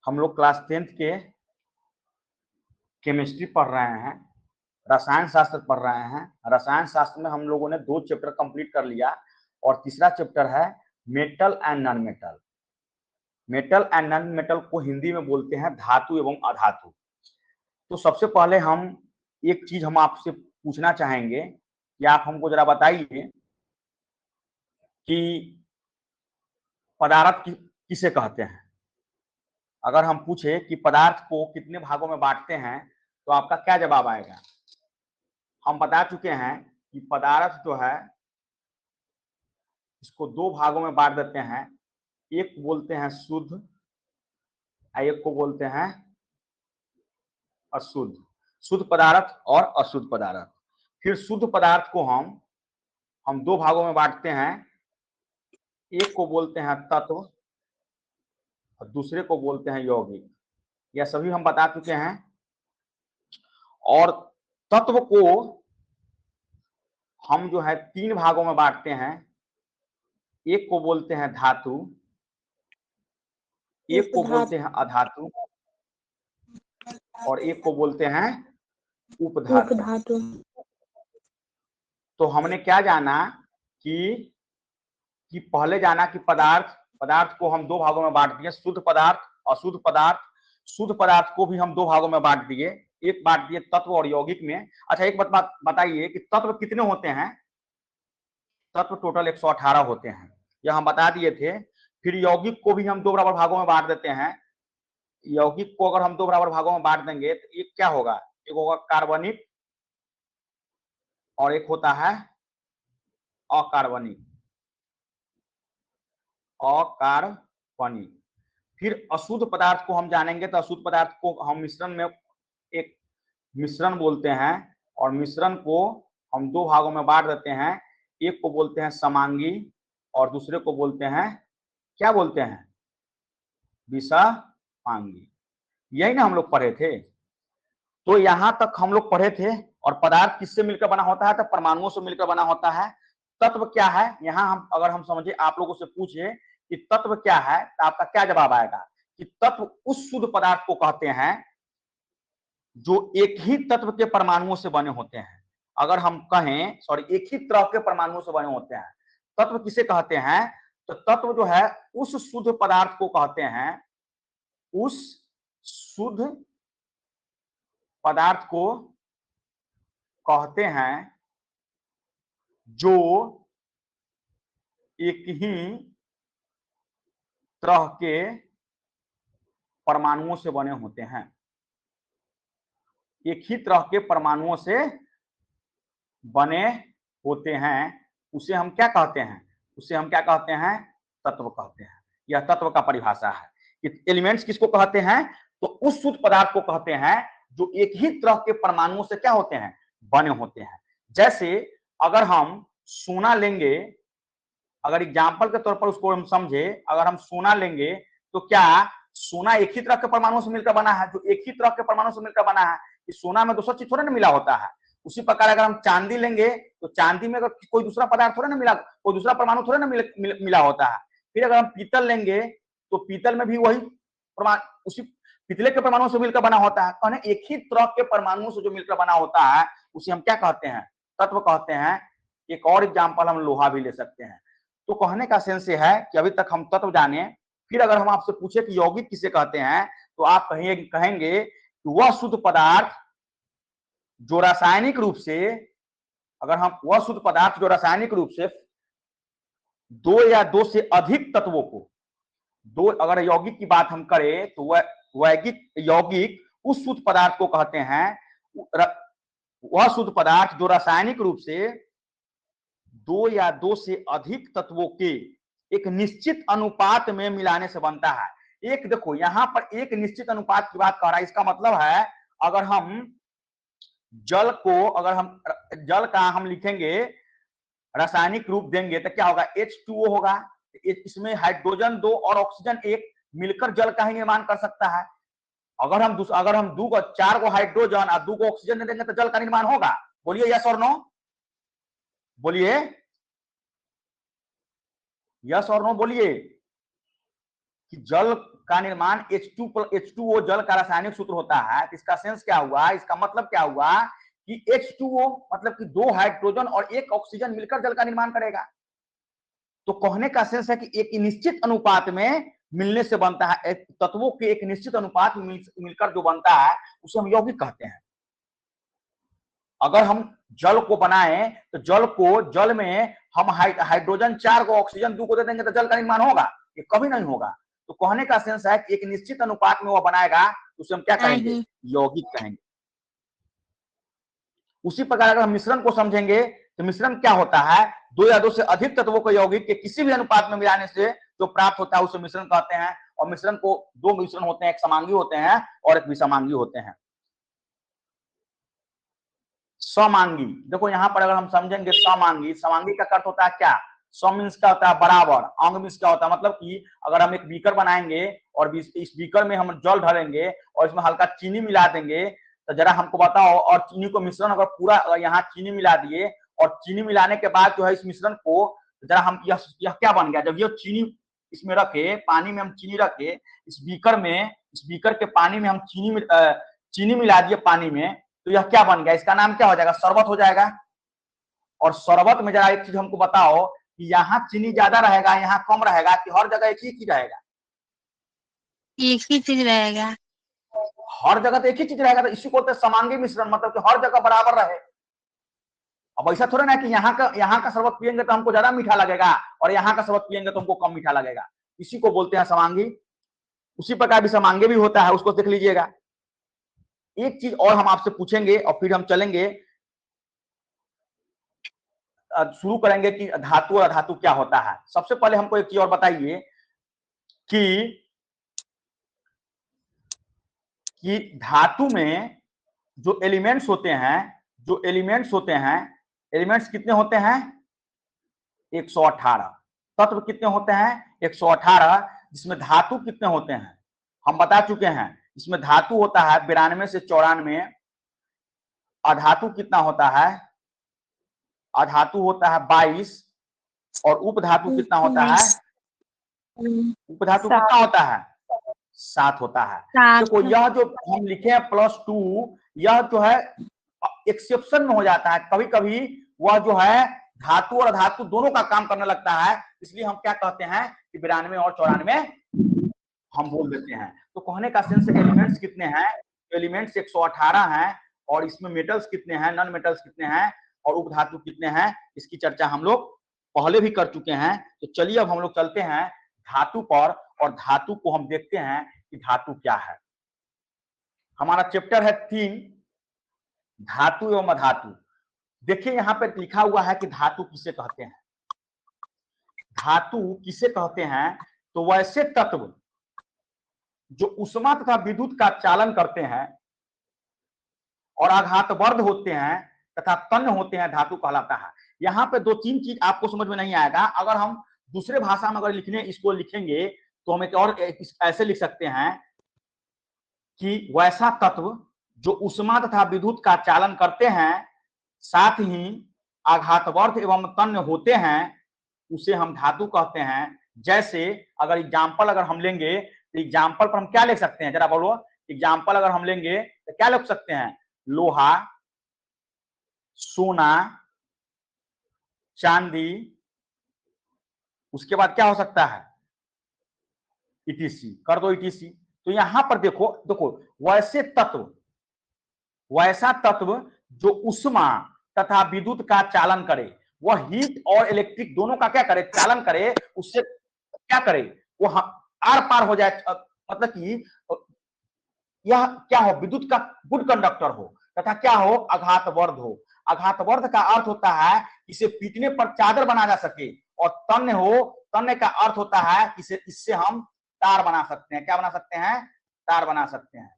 हम लोग class 10th के केमिस्ट्री पढ़ रहे हैं, रसायन शास्त्र पढ़ रहे हैं। रसायन शास्त्र में हम लोगों ने 2 चैप्टर कंप्लीट कर लिया और तीसरा चैप्टर है metal and non metal. Metal and non metal को हिंदी में बोलते हैं धातु एवं अधातु। तो सबसे पहले हम एक चीज हम आपसे पूछना चाहेंगे कि आप हमको जरा बताइए कि पदार्थ किसे कहते हैं। अगर हम पूछे कि पदार्थ को कितने भागों में बांटते हैं तो आपका क्या जवाब आएगा। हम बता चुके हैं कि पदार्थ जो है इसको 2 भागों में बांट देते हैं, एक बोलते हैं शुद्ध और एक को बोलते हैं अशुद्ध। शुद्ध पदार्थ और अशुद्ध पदार्थ। फिर शुद्ध पदार्थ को हम 2 भागों में बांटते हैं, एक को बोलते हैं तत्व और दूसरे को बोलते हैं यौगिक। यह सभी हम बता चुके हैं। और तत्व को हम जो है 3 भागों में बांटते हैं, एक को बोलते हैं धातु, एक को बोलते हैं अधातु और एक को बोलते हैं उपधातु। तो हमने क्या जाना कि पहले जाना कि पदार्थ को हम 2 भागों में बांट दिए, शुद्ध पदार्थ, अशुद्ध पदार्थ। शुद्ध पदार्थ को भी हम 2 भागों में बांट दिए, एक बांट दिए तत्व और यौगिक में। अच्छा, एक बात बताइए कि तत्व कितने होते हैं। तत्व टोटल 118 होते हैं, यह हम बता दिए थे। फिर यौगिक को भी हम 2 बराबर भागों में बांट देते हैं। यौगिक को अगर हम 2 बराबर भागों में बांट देंगे तो एक क्या होगा, एक होगा कार्बनिक और एक होता है अकार्बनिक। अकार्बनिक। फिर अशुद्ध पदार्थ को हम जानेंगे तो अशुद्ध पदार्थ को हम मिश्रण में एक मिश्रण बोलते हैं और मिश्रण को हम 2 भागों में बांट देते हैं, एक को बोलते हैं समांगी और दूसरे को बोलते हैं क्या बोलते हैं, विषमांगी। यही ना हम लोग पढ़े थे। तो यहां तक हम लोग पढ़े थे। और पदार्थ किससे मिलकर बना होता है, तो परमाणुओं से मिलकर बना होता है। तत्व क्या है, यहां हम अगर हम समझे, आप लोगों से पूछे कि तत्व क्या है तो आपका क्या जवाब आएगा कि तत्व उस शुद्ध पदार्थ को कहते हैं जो एक ही तत्व के परमाणुओं से बने होते हैं। अगर हम कहें एक ही तरह के परमाणुओं से बने होते हैं, तत्व किसे कहते हैं, तो तत्व जो है उस शुद्ध पदार्थ को कहते हैं, उस शुद्ध पदार्थ को कहते हैं जो एक ही तरह के परमाणुओं से बने होते हैं। एक ही तरह के परमाणुओं से बने होते हैं, उसे हम क्या कहते हैं, उसे हम क्या कहते हैं, तत्व कहते हैं। यह तत्व का परिभाषा है कि एलिमेंट्स किसको कहते हैं, तो उस शुद्ध पदार्थ को कहते हैं जो एक ही तरह के परमाणुओं से क्या होते हैं, बने होते हैं। जैसे अगर हम सोना लेंगे, अगर एग्जाम्पल के तौर पर उसको हम समझे, अगर हम सोना लेंगे तो क्या सोना एक ही तरह के परमाणुओं से मिलकर बना है, जो एक ही तरह के परमाणुओं से मिलकर बना है। इस सोना में दूसरा चीज थोड़ा ना मिला होता है। उसी प्रकार अगर हम चांदी लेंगे तो चांदी में अगर कोई दूसरा पदार्थ थोड़ा ना मिला, कोई दूसरा परमाणु थोड़ा ना मिला होता है। फिर अगर हम पीतल लेंगे तो पीतल में भी वही उसी पितले के परमाणुओं से मिलकर बना होता है। कहने एक ही तरह के परमाणुओं से जो मिलकर बना होता है उसे हम क्या कहते हैं, तत्व कहते हैं। एक और एग्जाम्पल हम लोहा भी ले सकते हैं। तो कहने का सेंस ये है कि अभी तक हम तत्व जाने, फिर अगर हम आपसे पूछे कि यौगिक किसे कहते हैं तो आप कहेंगे कि वह शुद्ध पदार्थ जो रासायनिक रूप से, अगर हम वह शुद्ध पदार्थ जो रासायनिक रूप से 2 या 2 से अधिक तत्वों को, दो, अगर यौगिक की बात हम करें तो वह यौगिक उस शुद्ध पदार्थ को कहते हैं, वह शुद्ध पदार्थ जो रासायनिक रूप से 2 या 2 से अधिक तत्वों के एक निश्चित अनुपात में मिलाने से बनता है। एक देखो यहां पर एक निश्चित अनुपात की बात कर रहा है, इसका मतलब है अगर हम जल को, अगर हम जल का हम लिखेंगे रासायनिक रूप देंगे तो क्या होगा, H2O होगा। इसमें हाइड्रोजन 2 और ऑक्सीजन 1 मिलकर जल का ही निर्माण कर सकता है। अगर हम 2 को 4 को हाइड्रोजन और 2 को ऑक्सीजन दे देंगे तो जल का निर्माण होगा। बोलिए यस और नो, बोलिए यस और नो, बोलिए। कि जल का निर्माण H2O जल का रासायनिक सूत्र होता है। इसका सेंस क्या हुआ, इसका मतलब क्या हुआ कि H2O मतलब कि 2 हाइड्रोजन और 1 ऑक्सीजन मिलकर जल का निर्माण करेगा। तो कहने का सेंस है कि एक निश्चित अनुपात में मिलने से बनता है, तत्वों के एक निश्चित अनुपात में मिलकर जो बनता है उसे हम यौगिक कहते हैं। अगर हम जल को बनाएं तो जल में हम हाइड्रोजन 4 को ऑक्सीजन 2 को दे देंगे तो जल का निर्माण होगा? ये कभी नहीं होगा। तो कहने का सेंस है कि एक निश्चित अनुपात में वो बनाएगा तो उसे हम क्या कहेंगे? यौगिक कहेंगे। उसी प्रकार अगर हम मिश्रण को समझेंगे तो मिश्रण क्या होता है? 2 या 2 से अधिक तत्वों को यौगिक के किसी भी अनुपात में मिलाने से जो प्राप्त होता है उसे मिश्रण कहते हैं। और मिश्रण को 2 मिश्रण होते हैं, एक समांगी होते हैं और एक विसमांगी होते हैं। समांगी, देखो यहां पर अगर हम समझेंगे समांगी, समांगी का अर्थ होता है क्या? सम मीन्स क्या होता है? बराबर। अंग मीन्स क्या होता है? मतलब कि अगर हम एक बीकर बनाएंगे और इस बीकर में हम जल ढालेंगे और इसमें हल्का चीनी मिला देंगे तो जरा हमको बताओ, और चीनी को मिश्रण अगर पूरा यहाँ चीनी मिला दिए और चीनी मिलाने के बाद जो है इस मिश्रण को जरा हम यह क्या बन गया? जब ये चीनी इसमें रखे, पानी में हम चीनी रखे, इस बीकर के पानी में हम चीनी मिला दिए पानी में, तो यह क्या बन गया? इसका नाम क्या हो जाएगा? शरबत हो जाएगा। और शरबत में जरा एक चीज हमको बताओ कि यहाँ चीनी ज्यादा रहेगा, यहाँ कम रहेगा, कि हर जगह एक ही चीज रहेगा? एक ही चीज रहेगा। हर जगह तो एक ही चीज रहेगा, तो इसी को बोलते हैं समांगी मिश्रण, मतलब कि हर जगह बराबर रहे। अब ऐसा थोड़ा ना कि यहाँ का शरबत पियेंगे तो हमको ज्यादा मीठा लगेगा और यहाँ का शरबत पियेंगे तो हमको कम मीठा लगेगा। इसी को बोलते हैं समांगी। उसी प्रकार भी समांगी भी होता है, उसको देख लीजिएगा। एक चीज और हम आपसे पूछेंगे और फिर हम चलेंगे, शुरू करेंगे कि धातु और अधातु क्या होता है। सबसे पहले हमको एक चीज और बताइए कि धातु में जो एलिमेंट्स होते हैं, एलिमेंट्स कितने होते हैं? 118। तत्व कितने होते हैं? 118। जिसमें धातु कितने होते हैं हम बता चुके हैं। इसमें धातु होता है 92 से 94। अधातु कितना होता है? अधातु होता है 22। और उपधातु कितना होता है? उपधातु कितना होता है? 7 होता है। देखो यह जो हम लिखे हैं +2, यह जो है एक्सेप्शन में हो जाता है। कभी कभी वह जो है धातु और अधातु दोनों का काम करने लगता है, इसलिए हम क्या कहते हैं कि 92 और 94 हम बोल देते हैं। तो कहने का सेंस एलिमेंट्स कितने हैं? एलिमेंट्स 118 हैं। और इसमें मेटल्स कितने हैं, नॉन मेटल्स कितने हैं और उपधातु कितने हैं, इसकी चर्चा हम लोग पहले भी कर चुके हैं। तो चलिए अब हम लोग चलते हैं धातु पर और धातु को हम देखते हैं कि धातु क्या है। हमारा चैप्टर है 3, धातु एवं अधातु। देखिए यहां पर लिखा हुआ है कि धातु किसे कहते हैं। धातु किसे कहते हैं? तो वैसे तत्व जो उष्मा तथा विद्युत का चालन करते हैं और आघातवर्ध होते हैं तथा तन्य होते हैं, धातु कहलाता है। यहाँ पे 2-3 चीज आपको समझ में नहीं आएगा। अगर हम दूसरे भाषा में अगर इसको लिखेंगे तो हम एक और ऐसे लिख सकते हैं कि वैसा तत्व जो उष्मा तथा विद्युत का चालन करते हैं, साथ ही आघातवर्ध एवं तन्य होते हैं, उसे हम धातु कहते हैं। जैसे अगर एग्जाम्पल अगर हम लेंगे तो एग्जाम्पल पर हम क्या लिख सकते हैं? जरा बोलो। एग्जाम्पल अगर हम लेंगे तो क्या लिख सकते हैं? लोहा, सोना, चांदी, उसके बाद क्या हो सकता है? ईटीसी। कर दो ईटीसी। तो यहां पर देखो वैसा तत्व जो उष्मा तथा विद्युत का चालन करे, वह हीट और इलेक्ट्रिक दोनों का क्या करे? चालन करे। उससे क्या करे? वो आर पार हो जाए, मतलब कि यह क्या हो? विद्युत का गुड कंडक्टर हो तथा क्या हो? आघातवर्ध हो। आघातवर्ध का अर्थ होता है इसे पीटने पर चादर बना जा सके। और तन्य का अर्थ होता है इससे हम तार बना सकते हैं। क्या बना सकते हैं? तार बना सकते हैं।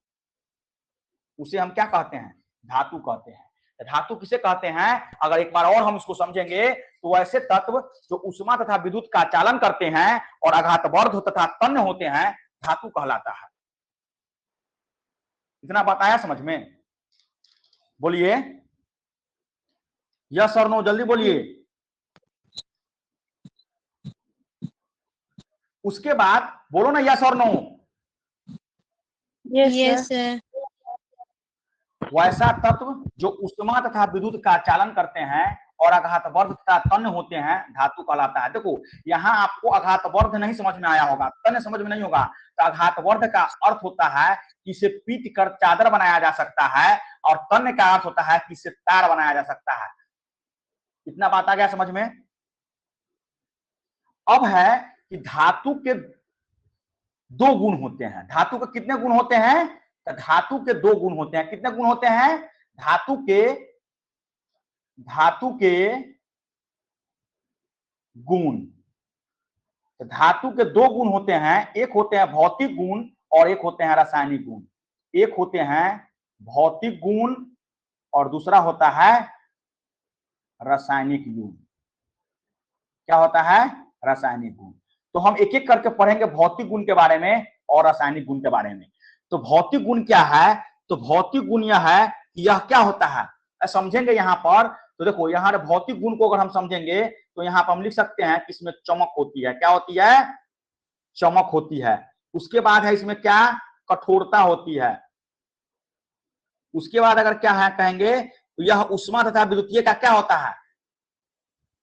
उसे हम क्या कहते हैं? धातु कहते हैं। धातु किसे कहते हैं? अगर एक बार और हम इसको समझेंगे तो ऐसे तत्व जो उष्मा तथा विद्युत का चालन करते हैं और आघातवर्ध तथा तन्य होते हैं, धातु कहलाता है। इतना बताया समझ में? बोलिए यस और नो, जल्दी बोलिए। उसके बाद बोलो ना यस और नो। Yes sir. वैसा तत्व जो उष्मा तथा विद्युत का चालन करते हैं और आघातवर्ध तथा तन्य होते हैं धातु कहलाता है। देखो यहाँ आपको आघातवर्ध नहीं समझ में आया होगा, तन्य समझ में नहीं होगा। तो आघातवर्ध का अर्थ होता है कि इसे पीट कर चादर बनाया जा सकता है, और तन्य का अर्थ होता है कि इसे तार बनाया जा सकता है। इतना बात आ गया समझ में। अब है कि धातु के दो गुण होते हैं। धातु के कितने गुण होते हैं? तो धातु के दो गुण होते हैं। कितने गुण होते हैं? धातु के गुण। तो धातु के दो गुण होते हैं, एक होते हैं भौतिक गुण और एक होते हैं रासायनिक गुण। एक होते हैं भौतिक गुण और दूसरा होता है रासायनिक गुण। क्या होता है? रासायनिक गुण। तो हम एक एक करके पढ़ेंगे भौतिक गुण के बारे में और रासायनिक गुण के बारे में। तो भौतिक गुण क्या है? तो भौतिक गुण यह है कि यह क्या होता है समझेंगे यहाँ पर। तो देखो यहाँ भौतिक गुण को अगर हम समझेंगे तो यहाँ पर हम लिख सकते हैं कि इसमें चमक होती है। क्या होती है? चमक होती है। उसके बाद है इसमें क्या? कठोरता होती है। उसके बाद अगर क्या है कहेंगे तो यह उष्मा तथा विद्युतीय का क्या होता है?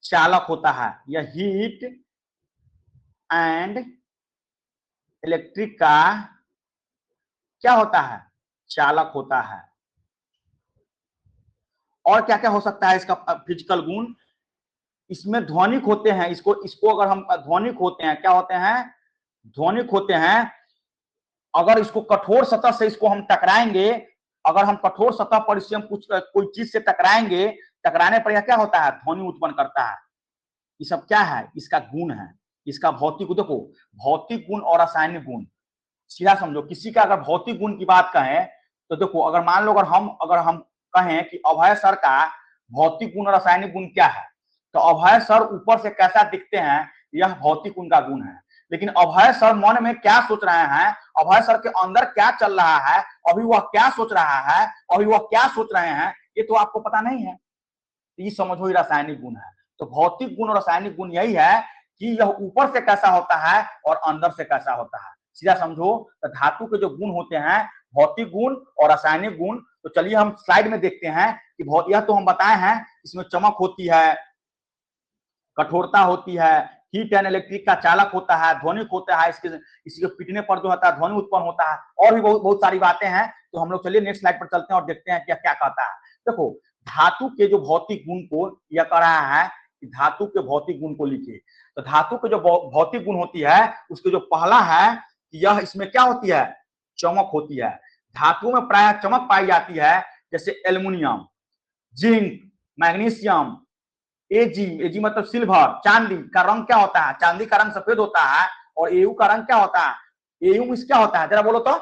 चालक होता है। यह हीट एंड इलेक्ट्रिक का क्या होता है? चालक होता है। और क्या क्या हो सकता है इसका फिजिकल गुण? इसमें ध्वनिक होते हैं। इसको अगर हम ध्वनिक होते हैं, क्या होते हैं? ध्वनिक होते हैं। अगर इसको कठोर सतह से इसको हम टकराएंगे, अगर हम कठोर सतह पर इससे हम कुछ कोई चीज से टकराएंगे, टकराने पर यह क्या होता है? ध्वनि उत्पन्न करता है। ये सब क्या है? इसका गुण है। इसका भौतिक, देखो भौतिक गुण और रासायनिक गुण सीधा समझो। किसी का अगर भौतिक गुण की बात कहें तो देखो, अगर मान लो अगर हम कहें कि अभय सर का भौतिक गुण और रासायनिक गुण क्या है, तो अभय सर ऊपर से कैसा दिखते हैं, यह भौतिक गुण का गुण है। लेकिन अभय सर मन में क्या सोच रहे हैं, अभय सर के अंदर क्या चल रहा है, अभी वह क्या सोच रहा है, अभी वह क्या सोच रहे हैं, ये तो आपको पता नहीं है। ये समझो ही रासायनिक गुण है। तो भौतिक गुण और रासायनिक गुण यही है कि यह ऊपर से कैसा होता है और अंदर से कैसा होता है। सीधा समझो। तो धातु के जो गुण होते हैं, भौतिक गुण और रासायनिक गुण, तो चलिए हम स्लाइड में देखते हैं कि यह तो हम बताए हैं, इसमें चमक होती है, कठोरता होती है, हीट एंड इलेक्ट्रिक का चालक होता है, ध्वनिक होता है, इसके पिटने पर जो होता है ध्वनि उत्पन्न होता है, और भी बहुत सारी बातें हैं। तो हम लोग चलिए नेक्स्ट स्लाइड पर चलते हैं और देखते हैं क्या क्या कहता है। देखो धातु के जो भौतिक गुण को यह कर रहा है कि धातु के भौतिक गुण को लिखिए। तो धातु के जो भौतिक गुण होती है उसके जो पहला है, यह इसमें क्या होती है? चमक होती है। धातुओं में प्रायः चमक पाई जाती है, जैसे एल्युमिनियम, जिंक, मैग्नीशियम, एजी मतलब सिल्वर। चांदी का रंग क्या होता है? चांदी का रंग सफेद होता है। और एयू का रंग क्या होता है? एयू में क्या होता है? जरा बोलो तो।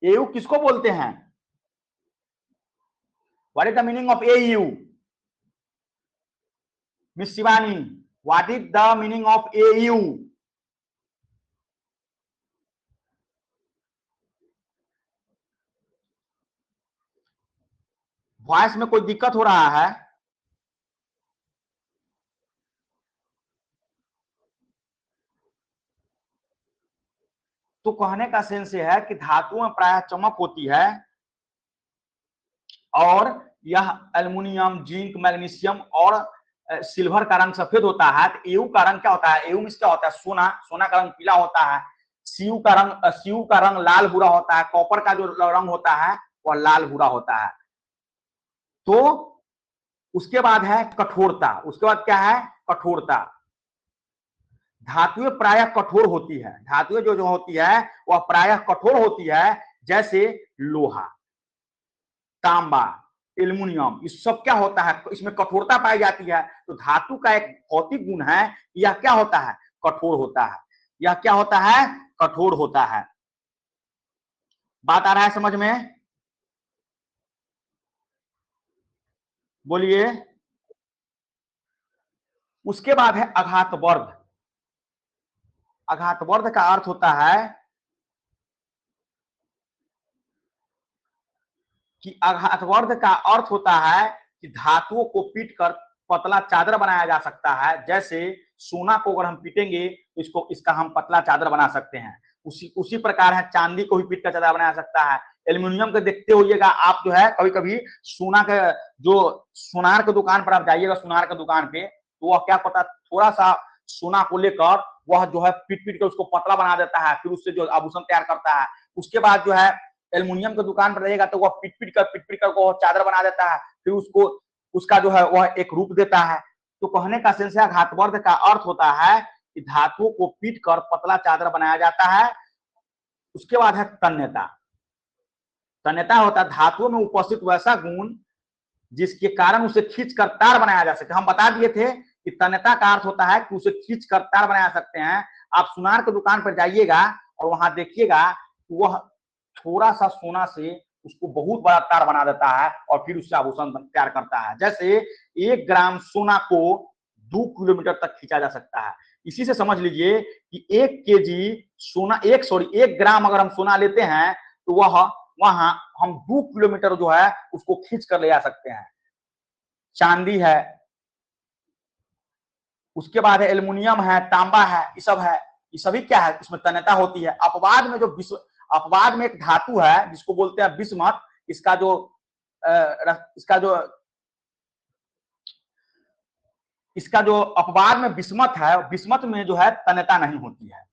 एयू किसको बोलते हैं? What is the meaning of AU? Miss Shivani, what is the meaning of AU? Voice में कोई दिक्कत हो रहा है? तो कहने का सेंस ये है कि धातुओं में प्रायः चमक होती है, और यह एल्युमिनियम, जिंक, मैग्नीशियम और सिल्वर का रंग सफेद होता है। तो एयू का रंग क्या होता है? एयू में क्या होता है? सोना। सोना का रंग पीला होता है। सीयू का रंग लाल भूरा होता है। कॉपर का जो रंग होता है वह लाल भूरा होता है। तो उसके बाद है कठोरता। उसके बाद क्या है? कठोरता। धातुएं प्रायः कठोर होती है। धातुएं जो होती है वह प्रायः कठोर होती है, जैसे लोहा, तांबा, एल्युमिनियम। इस सब क्या होता है? इसमें कठोरता पाई जाती है। तो धातु का एक भौतिक गुण है, यह क्या होता है? कठोर होता है। यह क्या होता है? कठोर होता है। बात आ रहा है समझ में? बोलिए। उसके बाद है आघातवर्ध। आघातवर्ध का अर्थ होता है कि आघातवर्ध का अर्थ होता है कि धातुओं को पीट कर पतला चादर बनाया जा सकता है। जैसे सोना को अगर हम पीटेंगे तो इसका हम पतला चादर बना सकते हैं। उसी प्रकार है, चांदी को भी पीट कर चादर बनाया सकता है। एल्यूमिनियम के देखते होइएगा आप, जो है कभी कभी सोना के, जो सुनार के दुकान पर आप जाइएगा, सुनार के दुकान पे, तो वह क्या करता है, थोड़ा सा सोना को लेकर वह जो है पीट पीट कर उसको पतला बना देता है, फिर उससे जो आभूषण तैयार करता है। उसके बाद जो है एल्यूमिनियम के दुकान पर रहेगा तो वह पीट पीट कर वह चादर बना देता है, फिर उसको उसका जो है वह एक रूप देता है। तो कहने का सेंस है, घातवर्ध का अर्थ होता है कि धातुओं को पीट कर पतला चादर बनाया जाता है। उसके बाद है तन्यता। तन्यता होता है धातुओं में उपस्थित वैसा गुण जिसके कारण उसे खींचकर तार बनाया जा सकता है। हम बता दिए थे कि तन्यता का अर्थ होता है कि उसे खींचकर तार बनाया सकते हैं। आप सुनार की दुकान पर जाइएगा और वहां देखिएगा वह थोड़ा सा सोना से उसको बहुत बड़ा तार बना देता है और फिर उससे आभूषण तैयार करता है। जैसे 1 ग्राम सोना को 2 किलोमीटर तक खींचा जा सकता है। इसी से समझ लीजिए कि 1 केजी सोना, 1 ग्राम अगर हम सोना लेते हैं तो वहां हम 2 किलोमीटर जो है उसको खींच कर ले जा सकते हैं। चांदी है, उसके बाद है एल्युमिनियम है, तांबा है, ये सब है। ये सभी क्या है, इसमें तन्यता होती है। अपवाद में अपवाद में एक धातु है जिसको बोलते हैं बिस्मथ। इसका जो अपवाद में बिस्मथ है, बिस्मथ में जो है तन्यता नहीं होती है।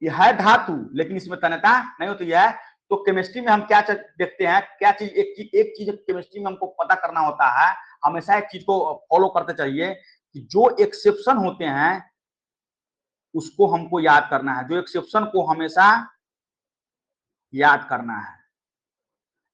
यह है धातु लेकिन इसमें तन्यता नहीं होती है। तो केमिस्ट्री में हम क्या देखते हैं, क्या चीज, एक चीज केमिस्ट्री में हमको पता करना होता है, हमेशा एक चीज को फॉलो करते चाहिए कि जो एक्सेप्शन होते हैं उसको हमको याद करना है। जो एक्सेप्शन को हमेशा याद करना है,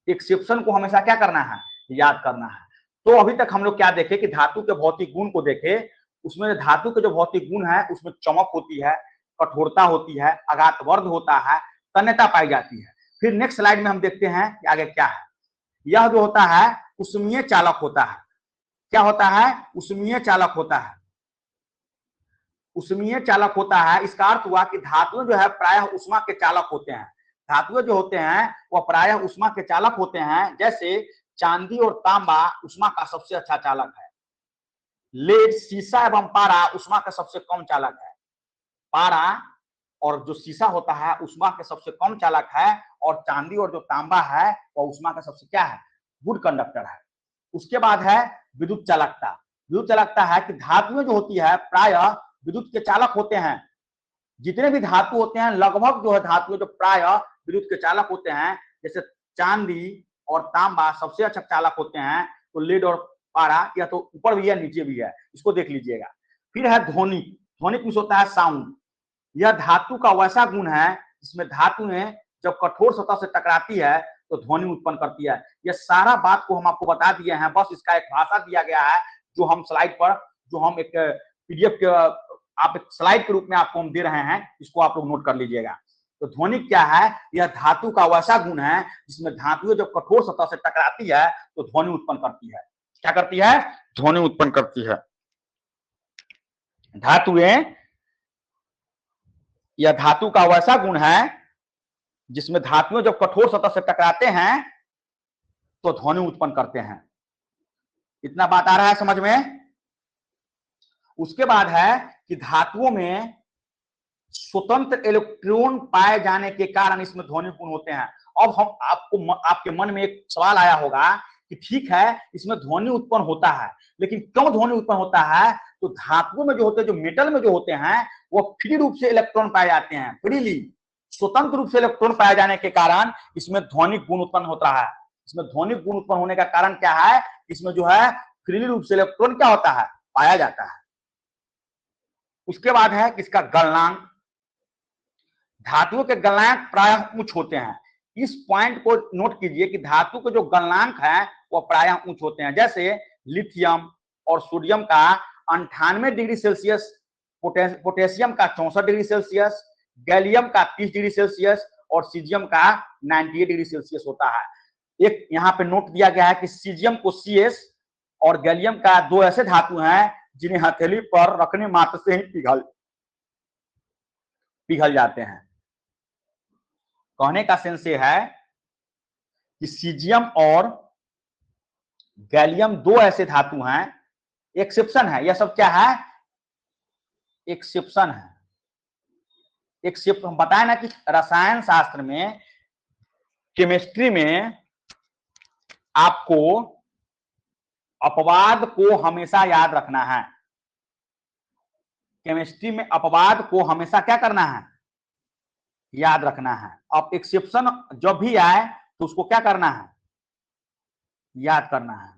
एक्सेप्शन को हमेशा क्या करना है, याद करना है। तो अभी तक हम लोग क्या देखे कि धातु के भौतिक गुण को देखे। उसमें धातु के जो भौतिक गुण है उसमें चमक होती है, कठोरता होती है, आघातवर्ध होता है, तन्यता पाई जाती है। फिर नेक्स्ट स्लाइड में हम देखते हैं कि आगे क्या है। यह जो होता है उष्मीय चालक होता है। क्या होता है, उष्मीय चालक होता है। उष्मीय चालक होता है, इसका अर्थ हुआ कि धातुएं जो है प्रायः उष्मा के चालक होते हैं। धातुएं जो होते हैं वह प्रायः उष्मा के चालक होते हैं। जैसे चांदी और तांबा उष्मा का सबसे अच्छा चालक है। लेड, सीसा एवं पारा उष्मा का सबसे कम चालक है। पारा और जो सीसा होता है उष्मा के सबसे कम चालक है, और चांदी और जो तांबा है वह उष्मा का सबसे क्या है, गुड कंडक्टर है। उसके बाद है विद्युत चालकता। विद्युत चालकता है कि धातुएं जो होती है प्रायः विद्युत के चालक होते हैं। जितने भी धातु होते हैं लगभग जो है धातुएं जो प्रायः विद्युत के चालक होते हैं। जैसे चांदी और तांबा सबसे अच्छा चालक होते हैं। तो लेड और पारा या तो ऊपर भी है नीचे भी है, इसको देख लीजिएगा। फिर है ध्वनिक। ध्वनिक में होता है साउंड। यह धातु का वैसा गुण है जिसमें धातुएं जब कठोर सतह से टकराती है तो ध्वनि उत्पन्न करती है। यह सारा बात को हम आपको बता दिए हैं, बस इसका एक भाषा दिया गया है जो हम स्लाइड पर, जो हम एक पीडीएफ के आप एक स्लाइड के रूप में आपको हम दे रहे हैं, इसको आप लोग नोट कर लीजिएगा। तो ध्वनिक क्या है, यह धातु का वैसा गुण है जिसमें धातुएं जब कठोर सतह से टकराती है तो ध्वनि उत्पन्न करती है। क्या करती है, ध्वनि उत्पन्न करती है। धातुएं, यह धातु का वैसा गुण है जिसमें धातुएं जब कठोर सतह से टकराते हैं तो ध्वनि उत्पन्न करते हैं। इतना बात आ रहा है समझ में। उसके बाद है कि धातुओं में स्वतंत्र इलेक्ट्रॉन पाए जाने के कारण इसमें ध्वनि गुण होते हैं। अब हम आपके मन में एक सवाल आया होगा कि ठीक है इसमें ध्वनि उत्पन्न होता है, लेकिन क्यों ध्वनि उत्पन्न होता है। तो धातुओं में जो होते हैं, जो मेटल में जो होते हैं, वो फ्री रूप से इलेक्ट्रॉन पाए जाते हैं। फ्रीली, स्वतंत्र रूप से इलेक्ट्रॉन पाए जाने के कारण इसमें ध्वनिक गुण उत्पन्न होता है। इसमें ध्वनिक गुण उत्पन्न होने का कारण क्या है, इसमें जो है फ्रीली रूप से इलेक्ट्रॉन क्या होता है, पाया जाता है। उसके बाद है किसका, गलनांक। धातुओं के गलनांक प्रायः उच्च होते हैं। इस पॉइंट को नोट कीजिए कि धातु के जो गलनांक है वो प्रायः उच्च होते हैं। जैसे लिथियम और सोडियम का 98 डिग्री सेल्सियस, पोटेशियम का 64 डिग्री सेल्सियस, गैलियम का 30 डिग्री सेल्सियस और सीजियम का 98 डिग्री सेल्सियस होता है। एक यहाँ पे नोट दिया गया है कि सीजियम को CS और गैलियम का 2 ऐसे धातु हैं जिन्हें हथेली पर रखने मात्र से ही पिघल जाते हैं। कहने का सेंस ये है कि सीजियम और गैलियम 2 ऐसे धातु हैं एक्सेप्शन है, यह सब क्या है, एक्सेप्शन है। एक्सेप्ट हम बताए ना कि रसायन शास्त्र में, केमिस्ट्री में आपको अपवाद को हमेशा याद रखना है। केमिस्ट्री में अपवाद को हमेशा क्या करना है, याद रखना है। अब एक्सेप्शन जब भी आए तो उसको क्या करना है, याद करना है।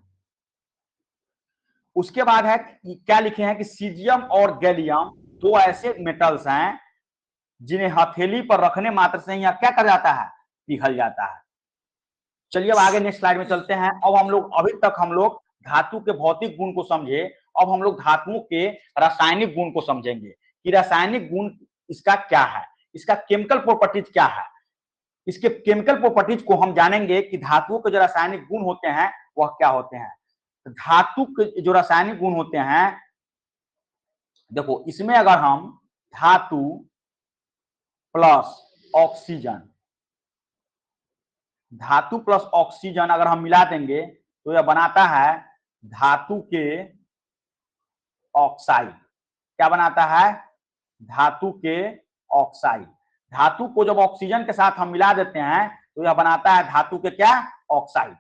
उसके बाद है क्या लिखे हैं कि सीजियम और गैलियम दो ऐसे मेटल्स हैं जिन्हें हथेली पर रखने मात्र से ही क्या कर जाता है, पिघल जाता है। चलिए अब आगे नेक्स्ट स्लाइड में चलते हैं। अब हम लोग अभी तक हम लोग धातु के भौतिक गुण को समझे, अब हम लोग धातुओं के रासायनिक गुण को समझेंगे कि रासायनिक गुण इसका क्या है, इसका केमिकल प्रॉपर्टीज क्या है। इसके केमिकल प्रॉपर्टीज को हम जानेंगे कि धातुओं के जो रासायनिक गुण होते हैं वह क्या होते हैं। धातु के जो रासायनिक गुण होते हैं, देखो इसमें अगर हम धातु प्लस ऑक्सीजन, धातु प्लस ऑक्सीजन अगर हम मिला देंगे तो यह बनाता है धातु के ऑक्साइड। क्या बनाता है, धातु के ऑक्साइड। धातु को जब ऑक्सीजन के साथ हम मिला देते हैं तो यह बनाता है धातु के क्या, ऑक्साइड।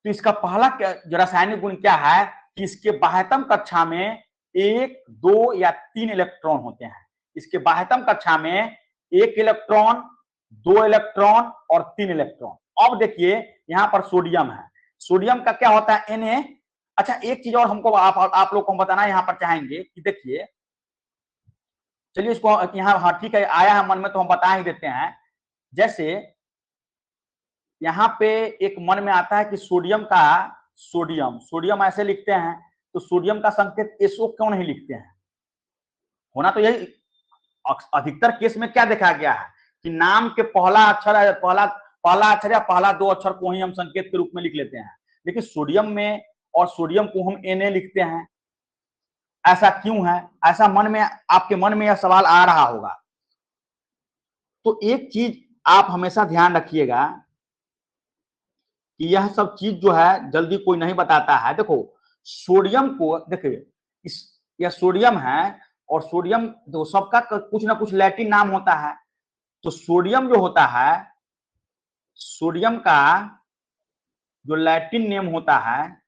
तो इसका पहला जो रासायनिक गुण क्या है कि इसके बाह्यतम कक्षा में 1, 2 या 3 इलेक्ट्रॉन होते हैं। इसके बाह्यतम कक्षा में 1 इलेक्ट्रॉन, 2 इलेक्ट्रॉन और 3 इलेक्ट्रॉन। अब देखिए यहां पर सोडियम है, सोडियम का क्या होता है, Na। अच्छा एक चीज और हमको आप लोग को बताना यहाँ पर चाहेंगे कि देखिए, चलिए इसको यहाँ, हाँ ठीक है आया है मन में तो हम बता ही देते हैं। जैसे यहाँ पे एक मन में आता है कि सोडियम का, सोडियम ऐसे लिखते हैं, तो सोडियम का संकेत SO क्यों नहीं लिखते हैं। होना तो यही अधिकतर केस में क्या देखा गया है कि नाम के पहला अक्षर, पहला अक्षर या पहला 2 अक्षर को ही हम संकेत के रूप में लिख लेते हैं, लेकिन सोडियम में और सोडियम को हम Na लिखते हैं। ऐसा क्यों है, ऐसा मन में, आपके मन में यह सवाल आ रहा होगा। तो एक चीज आप हमेशा ध्यान रखिएगा कि यह सब चीज जो है जल्दी कोई नहीं बताता है। देखो सोडियम को देखिए, इस यह सोडियम है और सोडियम तो सबका कुछ ना कुछ लैटिन नाम होता है। तो सोडियम जो होता है, सोडियम का जो लैटिन नेम होता है,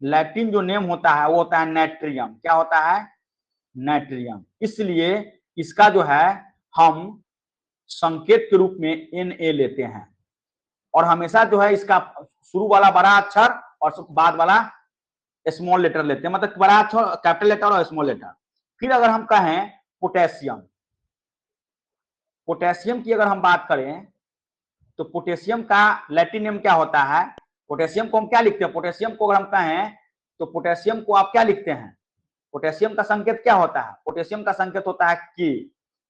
लैटिन जो नेम होता है वो होता है नाइट्रियम। क्या होता है, नाइट्रियम। इसलिए इसका जो है हम संकेत के रूप में Na लेते हैं, और हमेशा जो है इसका शुरू वाला बड़ा अक्षर और बाद वाला स्मॉल लेटर लेते हैं, मतलब बड़ा अक्षर कैपिटल लेटर और स्मॉल लेटर। फिर अगर हम कहें पोटेशियम, पोटेशियम की अगर हम बात करें तो पोटेशियम का लैटिन नेम क्या होता है, पोटेशियम को हम क्या लिखते हैं, पोटेशियम को अगर हम कहें तो पोटेशियम को आप क्या लिखते हैं, पोटेशियम का संकेत क्या होता है, पोटेशियम का संकेत होता है के,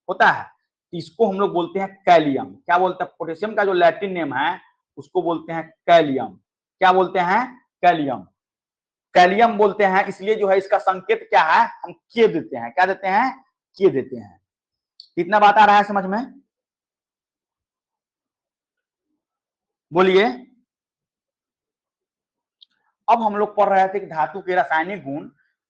होता है। इसको हम लोग बोलते हैं कैलियम। क्या बोलते हैं, पोटेशियम का जो लैटिन नेम है उसको बोलते हैं कैलियम। क्या बोलते हैं, कैलियम, कैलियम बोलते हैं। इसलिए जो है इसका संकेत क्या है, हम के देते हैं। क्या देते हैं, के देते हैं। कितना बात आ रहा है समझ में, बोलिए। अब हम लोग पढ़ रहे थे कि धातु के रासायनिक गुण,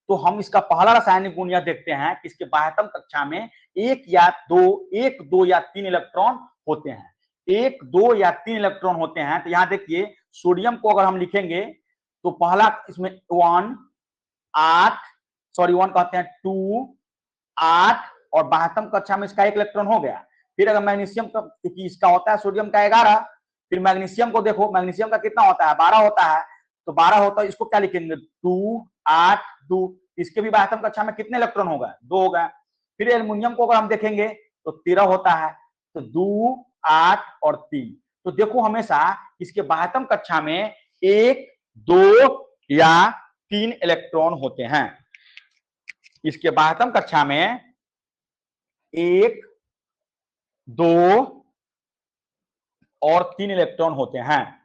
तो हम इसका पहला रासायनिक गुण यह देखते हैं कि इसके बाह्यतम कक्षा में 1 या 2 या 3 इलेक्ट्रॉन होते हैं। 1, 2 या 3 इलेक्ट्रॉन होते हैं। तो यहाँ देखिए सोडियम को अगर हम लिखेंगे तो पहला इसमें 1 कहते हैं 2, 8 और बाह्यतम कक्षा में इसका 1 इलेक्ट्रॉन हो गया। फिर अगर मैग्नीशियम का, क्योंकि इसका होता है सोडियम का 11, फिर मैग्नीशियम को देखो, मैग्नीशियम का कितना होता है, 12 होता है। तो 12 होता है, इसको क्या लिखेंगे 2, 8, 2। इसके भी बाह्यतम कक्षा में कितने इलेक्ट्रॉन हो गए, 2 हो गए। फिर एल्युमिनियम को अगर हम देखेंगे तो 13 होता है। तो 2, 8 और 3। तो देखो हमेशा इसके बाह्यतम कक्षा में 1, 2 या 3 इलेक्ट्रॉन होते हैं। इसके बाह्यतम कक्षा में 1, 2 और 3 इलेक्ट्रॉन होते हैं।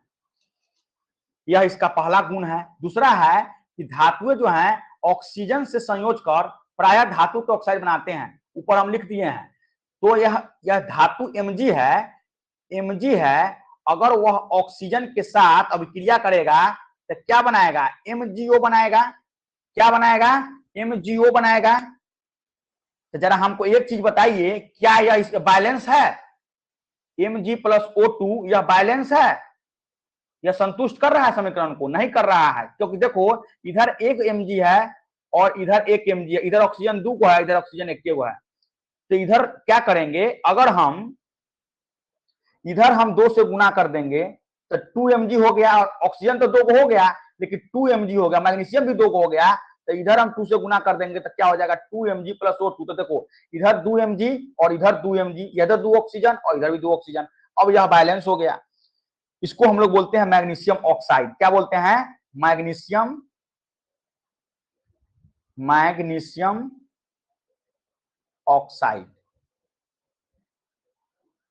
यह इसका पहला गुण है। दूसरा है कि धातुएं जो हैं ऑक्सीजन से संयोज कर प्रायः धातु के ऑक्साइड बनाते हैं। ऊपर हम लिख दिए हैं। तो यह धातु Mg है, अगर वह ऑक्सीजन के साथ अभिक्रिया करेगा तो क्या बनाएगा, MgO बनाएगा। क्या बनाएगा, MgO बनाएगा। तो जरा हमको एक चीज बताइए, क्या यह इसका बैलेंस है, Mg प्लस O2 यह बैलेंस है, यह संतुष्ट कर रहा है समीकरण को, नहीं कर रहा है। क्योंकि देखो इधर एक Mg है और इधर एक Mg है, इधर ऑक्सीजन 2 को है, इधर ऑक्सीजन 1 को है। तो इधर क्या करेंगे, अगर हम इधर हम 2 से गुना कर देंगे तो 2 mg हो गया, ऑक्सीजन तो 2 को हो गया लेकिन 2 mg हो गया, मैग्नीशियम भी 2 को हो गया। तो इधर हम 2 से गुना कर देंगे तो क्या हो जाएगा, 2 mg प्लस O2। तो देखो इधर 2 mg और इधर 2 mg, इधर 2 ऑक्सीजन और इधर भी 2 ऑक्सीजन। अब यह बैलेंस हो गया। इसको हम लोग बोलते हैं मैग्नीशियम ऑक्साइड। क्या बोलते हैं, magnesium, magnesium oxide,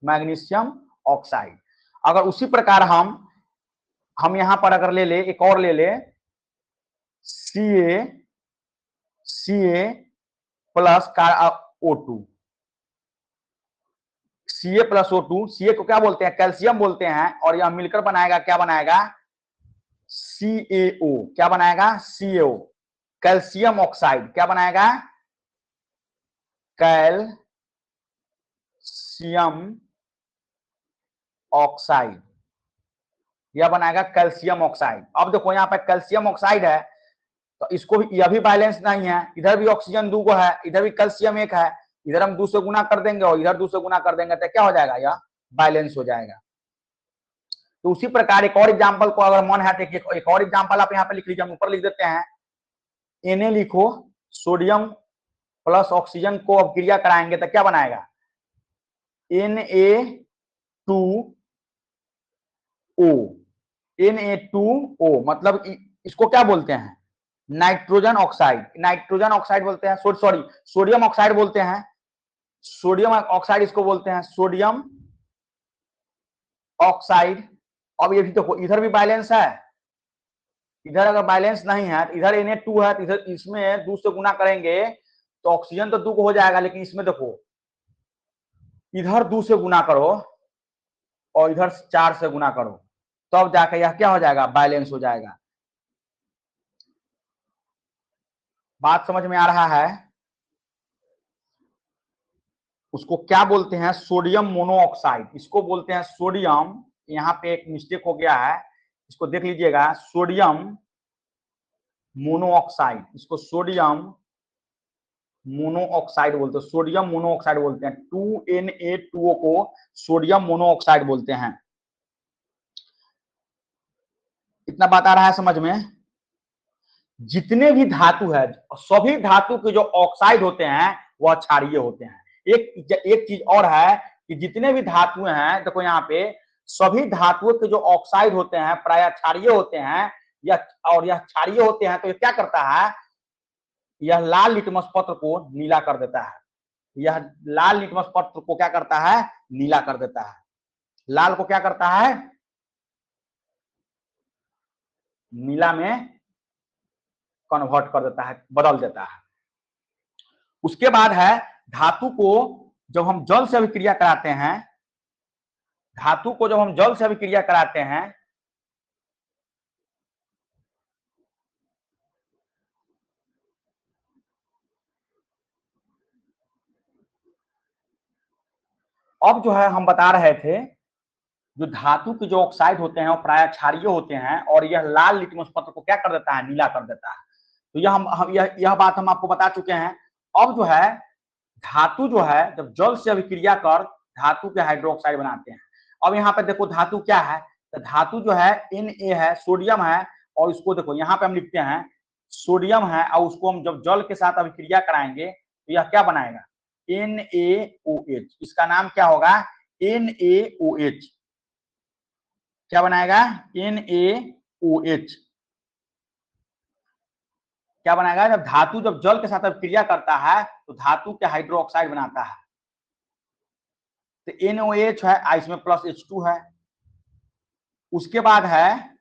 magnesium oxide. अगर उसी प्रकार हम यहां पर अगर ले ले, एक और ले ले, Ca plus O2, Ca plus O2, Ca को क्या बोलते हैं, कैल्शियम बोलते हैं, और यह मिलकर बनाएगा, क्या बनाएगा, CaO। क्या बनाएगा, CaO, कैल्शियम ऑक्साइड। क्या बनाएगा, कैल्शियम ऑक्साइड, यह बनाएगा कैल्शियम ऑक्साइड। अब देखो यहाँ पे कैल्शियम ऑक्साइड है तो इसको भी, यह भी बैलेंस नहीं है, इधर भी ऑक्सीजन 2 को है, इधर भी कैल्शियम 1 है, इधर हम 2 से गुना कर देंगे और इधर 2 से गुना कर देंगे तो क्या हो जाएगा, यह बैलेंस हो जाएगा। तो उसी प्रकार एक और एग्जांपल को अगर मन है तो एक और एग्जांपल आप यहाँ पे लिख लीजिए, हम ऊपर लिख देते हैं, Na लिखो, सोडियम प्लस ऑक्सीजन को अब क्रिया कराएंगे तो क्या बनाएगा, Na2O, Na2O मतलब इसको क्या बोलते हैं, नाइट्रोजन ऑक्साइड, नाइट्रोजन ऑक्साइड बोलते हैं, सॉरी सोडियम ऑक्साइड बोलते हैं, सोडियम ऑक्साइड इसको बोलते हैं, सोडियम ऑक्साइड। अब ये भी देखो इधर भी बैलेंस है, इधर अगर बैलेंस नहीं है, इधर Na2 है तो इधर इसमें 2 से गुना करेंगे तो ऑक्सीजन तो 2 को हो जाएगा, लेकिन इसमें देखो इधर 2 से गुना करो और इधर 4 से गुना करो तब जाकर यह क्या हो जाएगा, बैलेंस हो जाएगा। बात समझ में आ रहा है। उसको क्या बोलते हैं, सोडियम मोनोऑक्साइड, इसको बोलते हैं सोडियम, यहाँ पे एक मिस्टेक हो गया है, इसको देख लीजिएगा, सोडियम मोनोऑक्साइड, इसको सोडियम मोनोऑक्साइड बोलते हैं, सोडियम मोनोऑक्साइड बोलते हैं, 2Na2O को सोडियम मोनोऑक्साइड बोलते हैं। इतना बात आ रहा है समझ में। जितने भी धातु है, सभी धातु के जो ऑक्साइड होते हैं वह क्षारीय होते हैं। एक चीज और है कि जितने भी धातुएं हैं, देखो यहाँ पे सभी धातुओं के जो ऑक्साइड होते हैं प्रायः क्षारीय होते हैं, और यह क्षारीय होते हैं तो ये क्या करता है, यह लाल लिटमस पत्र को नीला कर देता है, यह लाल लिटमस पत्र को क्या करता है, नीला कर देता है, लाल को क्या करता है, नीला में कन्वर्ट कर देता है, बदल देता है। उसके बाद है धातु को जब हम जल से अभिक्रिया कराते हैं, धातु को जब हम जल से अभिक्रिया कराते हैं अब जो है हम बता रहे थे, जो धातु के जो ऑक्साइड होते हैं वो प्रायः क्षारीय होते हैं और यह लाल लिटमस पत्र को क्या कर देता है, नीला कर देता है। तो यह बात हम आपको बता चुके हैं। अब जो है धातु जो है जब जल से अभिक्रिया कर धातु के हाइड्रोक्साइड बनाते हैं। अब यहाँ पे देखो धातु क्या है, तो धातु जो है Na है, सोडियम है, और इसको देखो यहाँ पे हम लिखते हैं सोडियम है, और उसको हम जब जल के साथ अभिक्रिया कराएंगे तो यह क्या बनाएगा, NaOH। इसका नाम क्या होगा, NaOH। क्या बनाएगा, NaOH। क्या बनाएगा, जब धातु जब जल के साथ अभिक्रिया करता है तो धातु के हाइड्रोक्साइड बनाता है। तो NaOH है, इसमें प्लस H2 है। उसके बाद है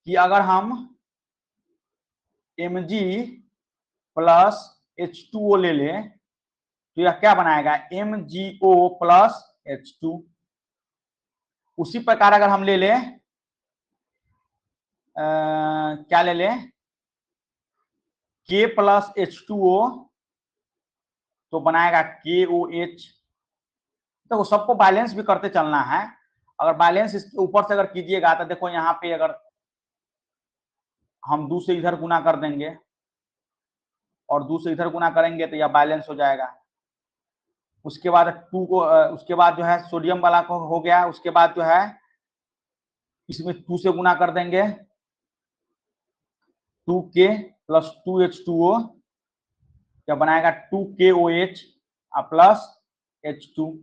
कि अगर हम Mg प्लस H2O ले लें तो यह क्या बनाएगा, MgO प्लस H2। उसी प्रकार अगर हम ले लें क्या ले लें, K प्लस H2O तो बनाएगा KOH। देखो सबको बैलेंस भी करते चलना है। अगर बैलेंस इसके ऊपर से अगर कीजिएगा तो देखो यहाँ पे अगर हम 2 से इधर गुना कर देंगे और 2 से इधर गुना करेंगे तो यह बैलेंस हो जाएगा। उसके बाद 2 को उसके बाद जो है सोडियम वाला को हो गया। उसके बाद जो है इसमें 2 से गुना कर देंगे, 2K प्लस 2H2O क्या बनाएगा 2KOH प्लस H2।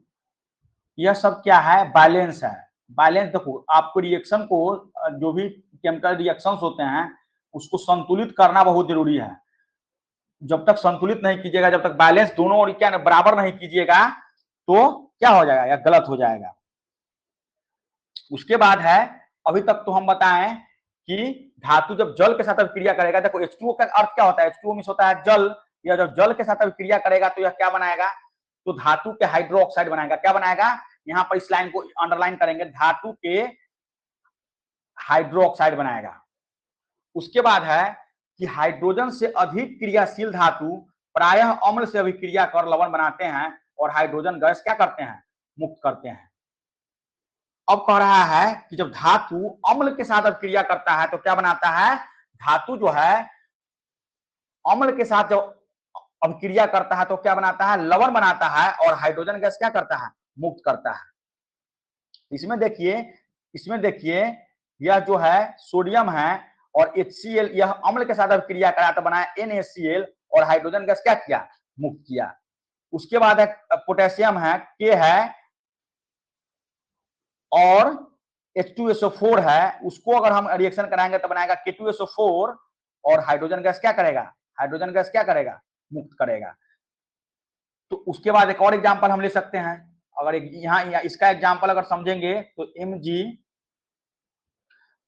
यह सब क्या है, बैलेंस है। बैलेंस देखो आपको रिएक्शन को जो भी केमिकल रिएक्शंस होते हैं उसको संतुलित करना बहुत जरूरी है। जब तक संतुलित नहीं कीजिएगा, जब तक बैलेंस दोनों और क्या बराबर नहीं कीजिएगा तो क्या हो जाएगा, या गलत हो जाएगा। उसके बाद है, अभी तक तो हम बताएं कि धातु जब जल के साथ अभिक्रिया करेगा, देखो H2O का अर्थ क्या होता है, H2O मींस होता है जल। या जब जल के साथ अभिक्रिया करेगा तो यह क्या बनाएगा, तो धातु के हाइड्रोक्साइड बनाएगा। क्या बनाएगा, यहाँ पर इस लाइन को अंडरलाइन करेंगे, धातु के हाइड्रोक्साइड बनाएगा। उसके बाद है कि हाइड्रोजन से अधिक क्रियाशील धातु प्रायः अम्ल से अभिक्रिया कर लवण बनाते हैं और हाइड्रोजन गैस क्या करते हैं, मुक्त करते हैं। अब कह रहा है कि जब धातु अम्ल के साथ अभिक्रिया करता है तो क्या बनाता है, धातु जो है अम्ल के साथ जब अभिक्रिया करता है तो क्या बनाता है, लवण बनाता है और हाइड्रोजन गैस क्या करता है, मुक्त करता है। इसमें देखिए यह जो है सोडियम है और HCl, यह अम्ल के साथ अभिक्रिया करा तो बनाया NaCl और हाइड्रोजन गैस क्या किया, मुक्त किया। उसके बाद है पोटेशियम है, K है और H2SO4 है, उसको अगर हम रिएक्शन कराएंगे तो बनाएगा K2SO4 और हाइड्रोजन गैस क्या करेगा, हाइड्रोजन गैस क्या करेगा, मुक्त करेगा। तो उसके बाद एक और एग्जांपल हम ले सकते हैं। अगर यहाँ इसका एग्जांपल अगर समझेंगे तो Mg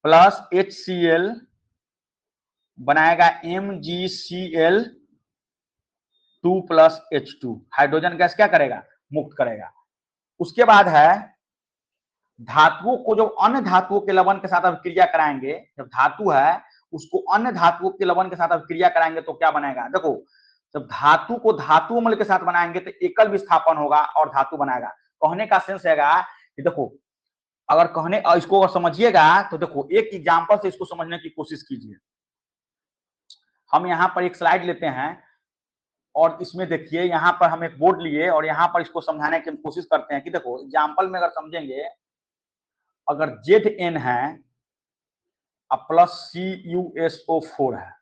प्लस HCl बनाएगा MgCl 2 plus H2, hydrogen gas क्या करेगा, मुक्त करेगा। उसके बाद है धातुओं को जो अन्य धातुओं के लवण के साथ अभिक्रिया कराएंगे, जब धातु है उसको अन्य धातुओं के लवण के साथ अभिक्रिया कराएंगे तो क्या बनेगा, देखो जब धातु को धातु अम्ल के साथ बनाएंगे तो एकल विस्थापन होगा और धातु बनाएगा। कहने का सेंस है कि देखो अगर कहने इसको अगर समझिएगा तो देखो एक एग्जांपल से इसको समझने की कोशिश कीजिए। हम यहाँ पर एक स्लाइड लेते हैं और इसमें देखिए यहाँ पर हम एक बोर्ड लिए और यहाँ पर इसको समझाने की कोशिश करते हैं कि देखो एग्जाम्पल में अगर समझेंगे, अगर Zn है प्लस CuSO4 है,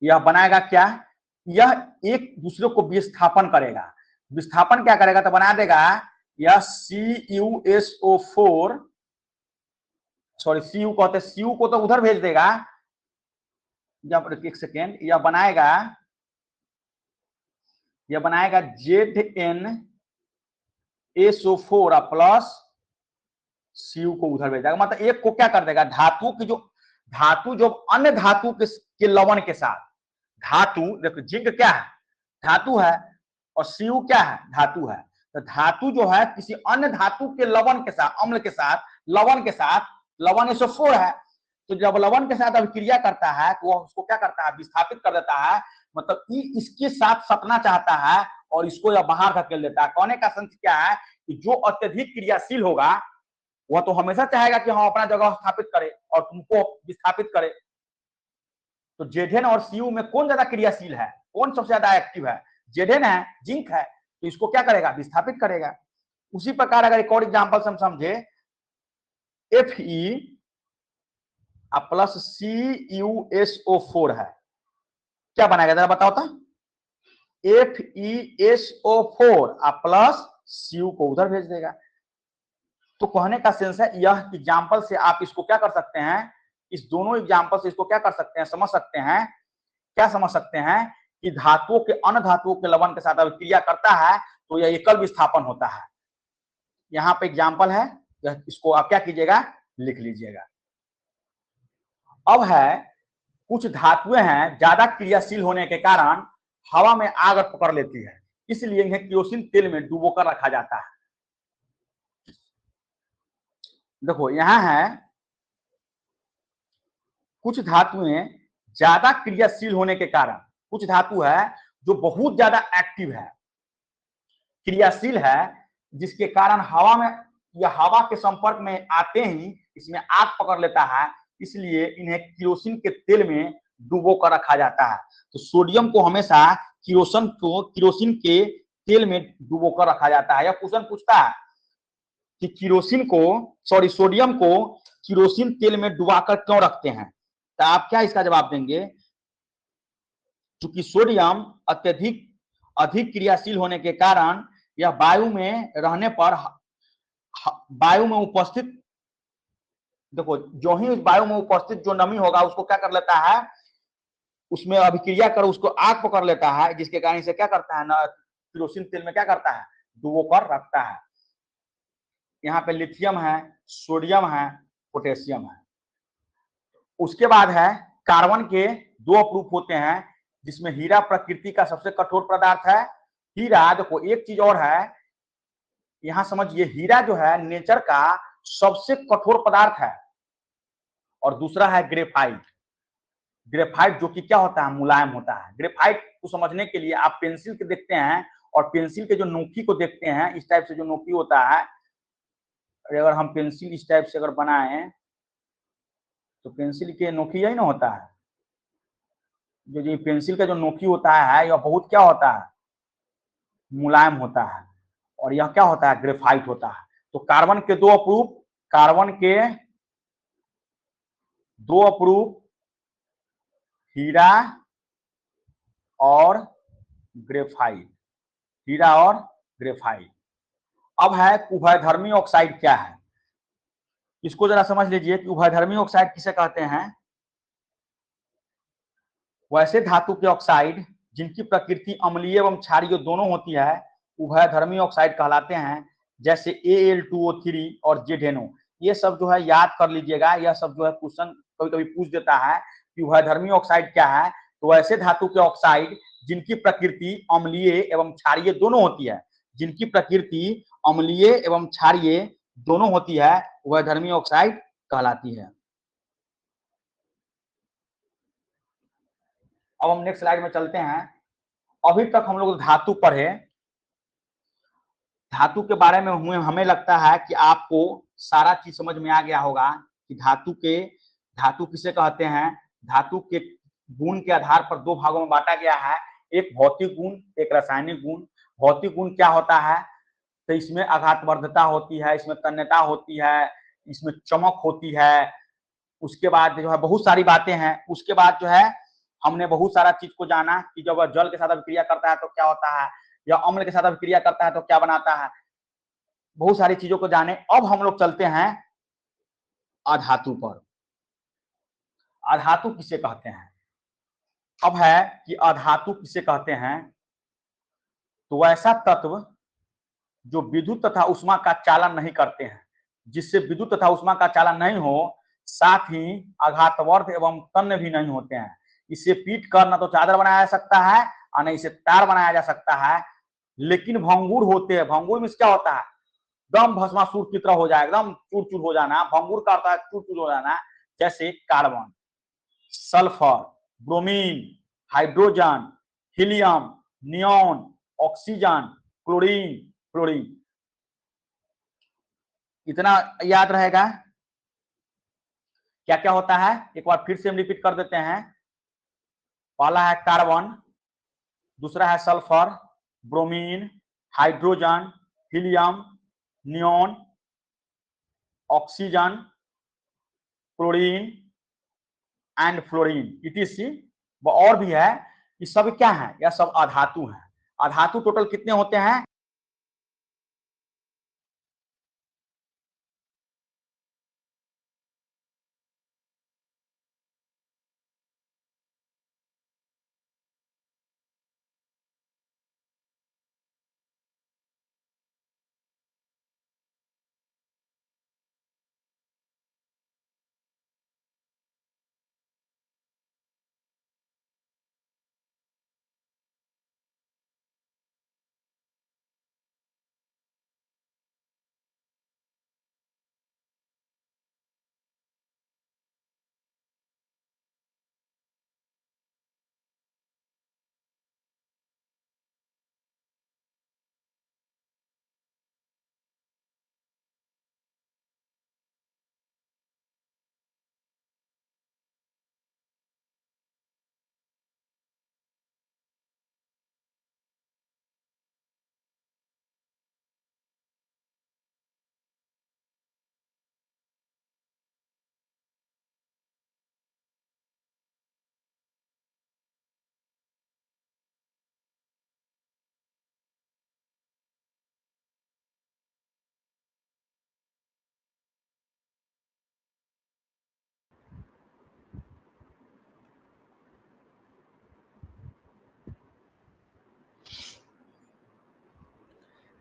यह बनाएगा क्या, यह एक दूसरे को विस्थापन करेगा। विस्थापन क्या करेगा तो बना देगा यह CuSO4, सॉरी Cu कहते हैं, Cu को तो उधर भेज देगा, जब एक सेकेंड, यह बनाएगा ZnSO4 प्लस Cu को उधर भेज देगा। मतलब एक को क्या कर देगा, धातु जो अन्य धातु के लवण के साथ, धातु देखो जिंक क्या है, धातु है और Cu क्या है, धातु है। तो धातु जो है किसी अन्य धातु के लवण के साथ, अम्ल के साथ, लवण के साथ, लवण SO4 है, तो जब लवण के साथ अभिक्रिया करता है तो वह उसको क्या करता है, विस्थापित कर देता है। मतलब इसके साथ सटना चाहता है और इसको यह बाहर धकेल देता है। कहने का सेंस क्या है कि जो अत्यधिक क्रियाशील होगा वह तो हमेशा चाहेगा कि हम अपना जगह स्थापित करें और तुमको विस्थापित करें। तो Zn और Cu में कौन ज्यादा क्रियाशील है, कौन सबसे ज्यादा एक्टिव है, Zn है, जिंक है, तो इसको क्या करेगा, विस्थापित करेगा। उसी प्रकार अगर एक और एग्जांपल से हम समझे, Fe प्लस CuSO4 है, क्या बनाएगा जरा बताओ तो, FeSO4 प्लस Cu को उधर भेज देगा। तो कहने का सेंस है यह एग्जांपल से आप इसको क्या कर सकते हैं, इस दोनों एग्जांपल से इसको क्या कर सकते हैं, समझ सकते हैं, क्या समझ सकते हैं कि धातुओं के अन्य धातुओं के लवण के साथ अभिक्रिया करता है तो यह एकल विस्थापन होता है। यहाँ पे एग्जांपल है, इसको आप क्या कीजिएगा, लिख लीजिएगा। अब है कुछ धातुएं हैं ज्यादा क्रियाशील होने के कारण हवा में आग पकड़ लेती है, इसलिए इन्हें केरोसिन तेल में डुबोकर रखा जाता है। देखो यहां है कुछ धातुएं ज्यादा क्रियाशील होने के कारण, कुछ धातु है जो बहुत ज्यादा एक्टिव है, क्रियाशील है, जिसके कारण हवा में या हवा के संपर्क में आते ही इसमें आग पकड़ लेता है, इसलिए इन्हें किरोसिन के तेल में डुबो कर रखा जाता है। तो सोडियम को हमेशा किरोसिन के तेल में डुबो कर रखा जाता है। यह क्वेश्चन पूछता है कि सोडियम को किरोसिन तेल में डुबाकर क्यों रखते हैं, तो आप क्या इसका जवाब देंगे? क्योंकि सोडियम अधिक क्रियाशील होने के कारण यह वायु में रहने पर वायु में उपस्थित, देखो जो ही वायु में उपस्थित जो नमी होगा उसको क्या कर लेता है, उसमें अभिक्रिया कर उसको आग पकड़ लेता है, जिसके कारण इसे क्या करता है ना, किरोसिन तेल में क्या करता है, डुबो कर रखता है। यहाँ पे लिथियम है, सोडियम है, पोटेशियम है। उसके बाद है कार्बन के दो अपरूप होते हैं, जिसमें हीरा प्रकृति का सबसे कठोर पदार्थ है। हीरा, देखो एक चीज और है यहां समझिए, हीरा जो है नेचर का सबसे कठोर पदार्थ है। और दूसरा है ग्रेफाइट। ग्रेफाइट जो कि क्या होता है, मुलायम होता है। ग्रेफाइट को समझने के लिए आप पेंसिल के देखते हैं और पेंसिल के जो नोकी को देखते हैं, इस टाइप से जो नोकी होता है, अगर हम पेंसिल इस टाइप से अगर बनाएं तो पेंसिल के नोकी यही ना होता है, जो पेंसिल का जो नोकी होता है यह बहुत क्या होता है, मुलायम होता है, और यह क्या होता है, ग्रेफाइट होता है। तो कार्बन के दो अपरूप हीरा और ग्रेफाइट, हीरा और ग्रेफाइट। अब है उभयधर्मी ऑक्साइड क्या है, इसको जरा समझ लीजिए कि उभयधर्मी ऑक्साइड किसे कहते हैं। वैसे धातु के ऑक्साइड जिनकी प्रकृति अम्लीय एवं क्षारीय दोनों होती है उभयधर्मी ऑक्साइड कहलाते हैं, जैसे Al2O3 और ZNO। ये सब जो है याद कर लीजिएगा, यह सब जो है क्वेश्चन कभी कभी पूछ देता है कि उभयधर्मी ऑक्साइड क्या है। तो वैसे धातु के ऑक्साइड जिनकी प्रकृति अम्लीय एवं क्षारीय दोनों होती है, जिनकी प्रकृति अम्लीय एवं क्षारीय दोनों होती है, उभयधर्मी ऑक्साइड कहलाती है। अब हम नेक्स्ट स्लाइड में चलते हैं। अभी तक हम लोग धातु पढ़े, धातु के बारे में हमें लगता है कि आपको सारा चीज समझ में आ गया होगा कि धातु किसे कहते हैं। धातु के गुण के आधार पर दो भागों में बांटा गया है, एक भौतिक गुण, एक रासायनिक गुण। भौतिक गुण क्या होता है, तो इसमें आघातवर्धता होती है, इसमें तन्यता होती है, इसमें चमक होती है। उसके बाद जो है बहुत सारी बातें हैं। उसके बाद जो है हमने बहुत सारा चीज को जाना कि जब जल के साथ अभिक्रिया करता है तो क्या होता है, या अम्ल के साथ अभिक्रिया करता है तो क्या बनाता है, बहुत सारी चीजों को जाने। अब हम लोग चलते हैं अधातु पर। अधातु किसे कहते हैं, अब है कि अधातु किसे कहते हैं, तो वैसा तत्व जो विद्युत तथा उष्मा का चालन नहीं करते हैं, जिससे विद्युत तथा उष्मा का चालन नहीं हो, साथ ही आघातवर्ध एवं तन्य भी नहीं होते हैं। इसे पीट कर न तो चादर बनाया जा सकता है और न इसे तार बनाया जा सकता है, लेकिन भंगुर होते हैं। भंगुर में क्या होता है, एकदम भस्मासुर की तरह हो जाए, एकदम चूर चूर हो जाना। भंगुर का होता है चूर चूर हो जाना, जैसे carbon, sulphur, bromine, hydrogen, helium, neon, oxygen, chlorine, fluorine. इतना याद रहेगा। क्या क्या होता है, एक बार फिर से हम रिपीट कर देते हैं। पहला है कार्बन, दूसरा है sulphur, bromine, hydrogen, helium, neon, oxygen, chlorine and fluorine, etc.. और भी है, ये सब क्या है, यह सब अधातु है। अधातु टोटल कितने होते हैं,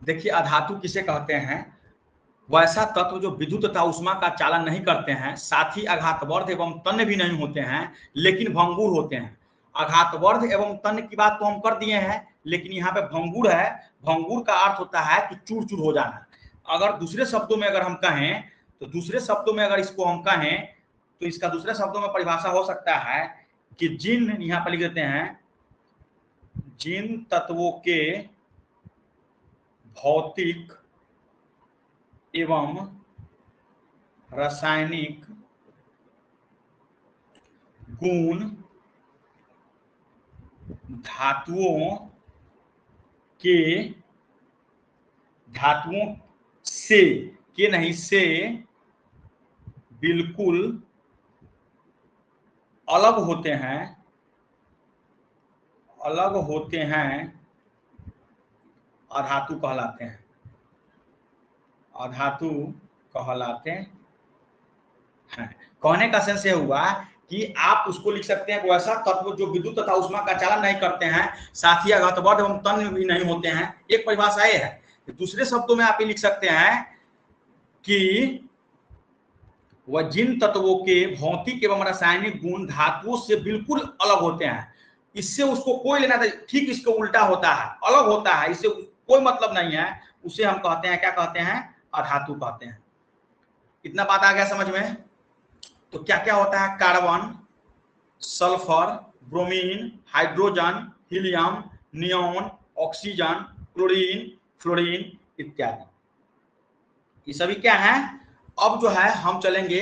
देखिए अधातु किसे कहते हैं? वैसा तत्व जो विद्युत तथा उष्मा का चालन नहीं करते हैं, साथ ही आघातवर्ध एवं तन्य भी नहीं होते हैं, लेकिन भंगुर होते हैं। आघातवर्ध एवं तन्य की बात तो हम कर दिए हैं, लेकिन यहाँ पे भंगुर है। भंगुर का अर्थ होता है कि चूर चूर हो जाना। अगर दूसरे शब्दों में अगर हम कहें, तो दूसरे शब्दों में अगर इसको हम कहें, तो इसका दूसरे शब्दों में परिभाषा हो सकता है कि जिन, यहाँ पर लिख देते हैं, जिन तत्वों के भौतिक एवं रासायनिक गुण धातुओं से, के नहीं से बिल्कुल अलग होते हैं, अधातु कहलाते हैं। अधातु कहलाते हैं। कहने का सेंस ये हुआ कि आप उसको लिख सकते हैं वैसा तत्व जो विद्युत तथा उष्मा का चालन नहीं करते हैं, साथ ही आघातवर्ध एवं तन्य भी नहीं होते हैं। एक परिभाषा ये है। दूसरे शब्दों में आप ये लिख सकते हैं कि वह जिन तत्वों के भौतिक एवं रासायनिक गुण धातुओं से बिल्कुल अलग होते हैं, इससे उसको कोई लेना नहीं, ठीक इसको उल्टा होता है, अलग होता है, इससे कोई मतलब नहीं है, उसे हम कहते हैं, क्या कहते हैं? अधातु कहते हैं। इतना बात आ गया समझ में? तो क्या क्या होता है? Carbon, sulphur, bromine, hydrogen, helium, neon, oxygen, chlorine, fluorine इत्यादि, ये सभी क्या है? अब जो है हम चलेंगे,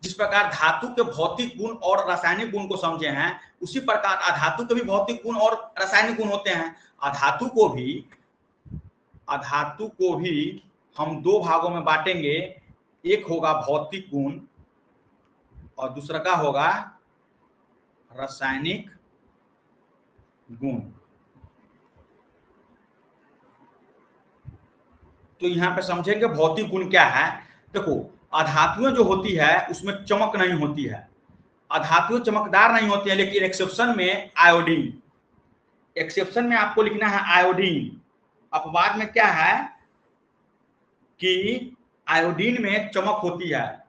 जिस प्रकार धातु के भौतिक गुण और रासायनिक गुण को समझे हैं, उसी प्रकार अधातु के भी भौतिक गुण और रासायनिक गुण होते हैं। अधातु को भी हम दो भागों में बांटेंगे। एक होगा भौतिक गुण और दूसरा का होगा रासायनिक गुण। तो यहां पे समझेंगे भौतिक गुण क्या है। देखो अधातुएं जो होती है उसमें चमक नहीं होती है, अधातुएं चमकदार नहीं होती है, लेकिन एक्सेप्शन में आयोडीन, एक्सेप्शन में आपको लिखना है आयोडीन। अपवाद में क्या है कि आयोडीन में चमक होती है।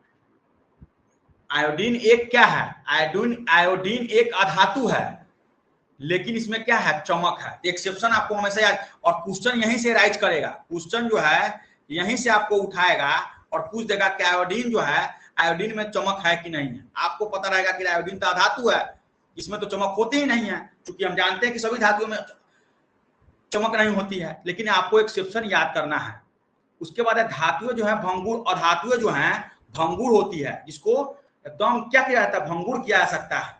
आयोडीन एक क्या है? आयोडीन एक अधातु है, लेकिन इसमें क्या है? चमक है। एक्सेप्शन आपको हमेशा याद, और क्वेश्चन यहीं से राइज करेगा। क्वेश्चन जो है यहीं से आपको उठाएगा और पूछ देगा कि आयोडीन जो है, आयोडीन में चमक है कि नहीं है। आपको पता रहेगा कि आयोडीन तो धातु है, इसमें तो चमक होती ही नहीं है, क्योंकि हम जानते हैं कि सभी धातुओं में चमक नहीं होती है, लेकिन आपको एक्सेप्शन याद करना है। उसके बाद धातुएं जो है भंगुर, और धातुएं जो है भंगुर होती है, जिसको एकदम क्या किया जाता है? भंगुर किया जा सकता है।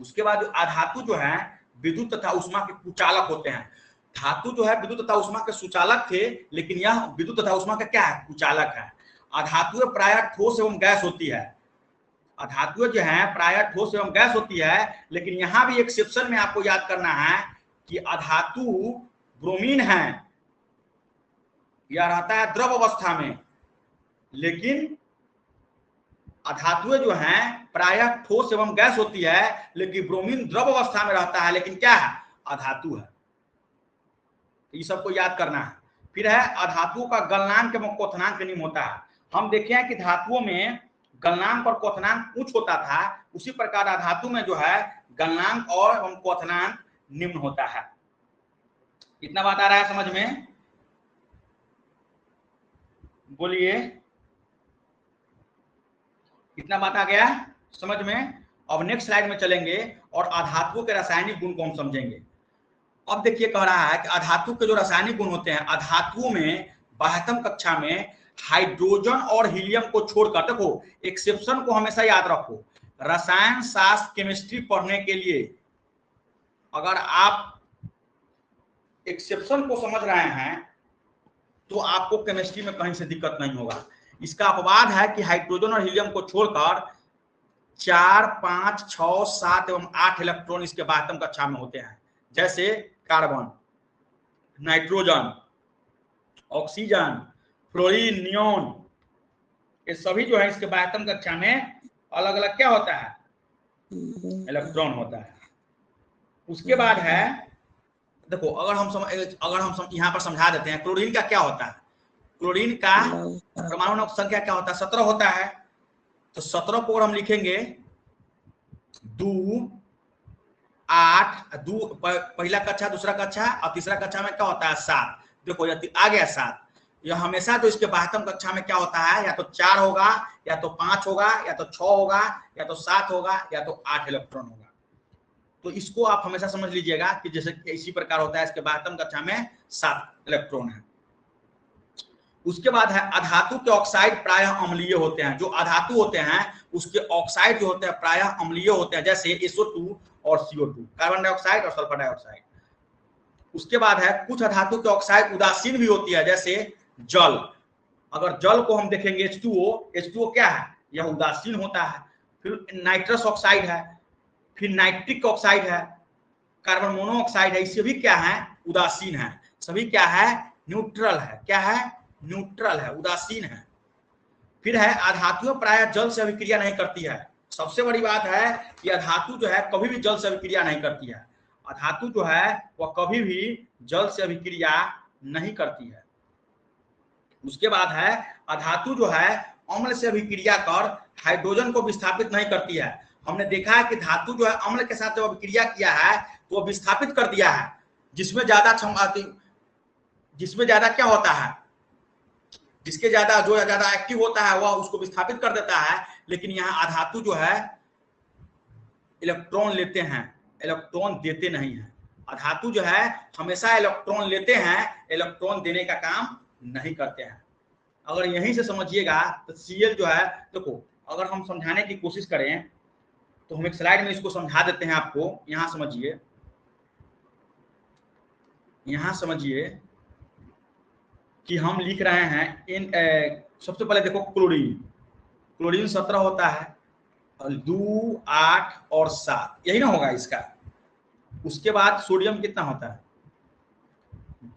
उसके बाद अधातु जो है विद्युत तथा उष्मा के कुचालक होते हैं। धातु जो है विद्युत तथा उष्मा के सुचालक थे, लेकिन यह विद्युत तथा उष्मा का क्या है? कुचालक है। अधातुएं प्रायः ठोस एवं गैस होती है। अधातुएं जो है प्रायः ठोस एवं गैस होती है, लेकिन यहां भी एक्सेप्शन में आपको याद करना है कि अधातु ब्रोमीन है, यह रहता है द्रव अवस्था में, लेकिन अधातुएं जो हैं प्रायः ठोस एवं गैस होती है, लेकिन ब्रोमीन द्रव अवस्था में रहता है, लेकिन क्या है? अधातु है। ये सबको याद करना है। फिर है अधातुओं का गलनांक एवं क्वथनांक निम्न होता है। हम देखे हैं कि धातुओं में गलनांक और क्वथनांक उच्च होता था, उसी प्रकार अधातु में जो है गलनांक और एवं क्वथनांक निम्न होता है। इतना बात आ रहा है समझ में? बोलिए, इतना बात आ गया समझ में? अब नेक्स्ट स्लाइड में चलेंगे और अधातुओं के रासायनिक गुण को हम समझेंगे। अब देखिए कह रहा है कि अधातु के जो रासायनिक गुण होते हैं, अधातुओं में 12वीं कक्षा में हाइड्रोजन और हीलियम को छोड़कर, देखो एक्सेप्शन को हमेशा याद रखो। रसायन शास्त्र केमिस्ट्री पढ़ने के लिए अगर आप एक्सेप्शन को समझ रहे हैं तो आपको केमिस्ट्री में कहीं से दिक्कत नहीं होगा। इसका अपवाद है कि हाइड्रोजन और हीलियम को छोड़कर 4, 5, 6, 7 एवं 8 इलेक्ट्रॉन इसके 12वीं कक्षा में होते हैं, जैसे carbon, nitrogen, oxygen, fluorine, neon, ये सभी जो है इसके 12वीं कक्षा में अलग अलग क्या होता है? इलेक्ट्रॉन होता है। उसके बाद है देखो अगर हम यहाँ पर समझा देते हैं क्लोरीन का क्या होता है। क्लोरीन का परमाणु संख्या क्या होता है, 17 होता है। तो 17 को हम लिखेंगे 2 8 2 पहला कक्षा, दूसरा कक्षा और तीसरा कक्षा में क्या होता है 7। देखो आ गया 7। यह हमेशा जो इसके 72 कक्षा में क्या होता है, या तो 4 होगा, या तो 5 होगा, या तो 6 होगा, या तो 7 होगा, या तो 8 इलेक्ट्रॉन होगा। तो इसको आप हमेशा समझ लीजिएगा कि जैसे इसी प्रकार होता है, इसके 72 कक्षा में 7 इलेक्ट्रॉन है। उसके बाद है अधातु के ऑक्साइड प्रायः अम्लीय होते हैं। जो अधातु होते हैं उसके ऑक्साइड जो होते हैं प्रायः अम्लीय होते हैं, जैसे SO2 और CO2, कार्बन डाइऑक्साइड और सल्फर डाइऑक्साइड। उसके बाद है कुछ अधातु के ऑक्साइड उदासीन भी होती है, जैसे जल। अगर जल को हम देखेंगे H2O क्या है, यह उदासीन होता है। फिर नाइट्रस ऑक्साइड है, फिर नाइट्रिक ऑक्साइड है, कार्बन मोनोऑक्साइड है, इससे भी क्या है उदासीन है। सभी क्या है न्यूट्रल है, क्या है न्यूट्रल है, उदासीन है। फिर है अधातु प्रायः जल से अभिक्रिया नहीं करती है। सबसे बड़ी बात है कि अधातु जो है कभी भी जल से अभिक्रिया नहीं करती है। अधातु जो है वह कभी भी जल से अभिक्रिया नहीं करती है। उसके बाद है अधातु जो है अम्ल से अभिक्रिया कर हाइड्रोजन को विस्थापित नहीं करती है। हमने देखा है कि धातु जो है अम्ल के साथ जब अभिक्रिया किया है तो विस्थापित कर दिया है, जिसमें ज्यादा क्या होता है, जिसके ज्यादा जो ज्यादा एक्टिव होता है वह उसको विस्थापित कर देता है। लेकिन यहाँ अधातु जो है इलेक्ट्रॉन लेते हैं, इलेक्ट्रॉन देते नहीं है। अधातु जो है हमेशा इलेक्ट्रॉन लेते हैं, इलेक्ट्रॉन देने का काम नहीं करते हैं। अगर यहीं से समझिएगा तो Cl जो है, देखो अगर हम समझाने की कोशिश करें तो हम एक स्लाइड में इसको समझा देते हैं आपको। यहां समझिए, यहां समझिए कि हम लिख रहे हैं सबसे पहले देखो क्लोरीन 17 होता है, 2 8 और 7, यही ना होगा इसका। उसके बाद सोडियम कितना होता है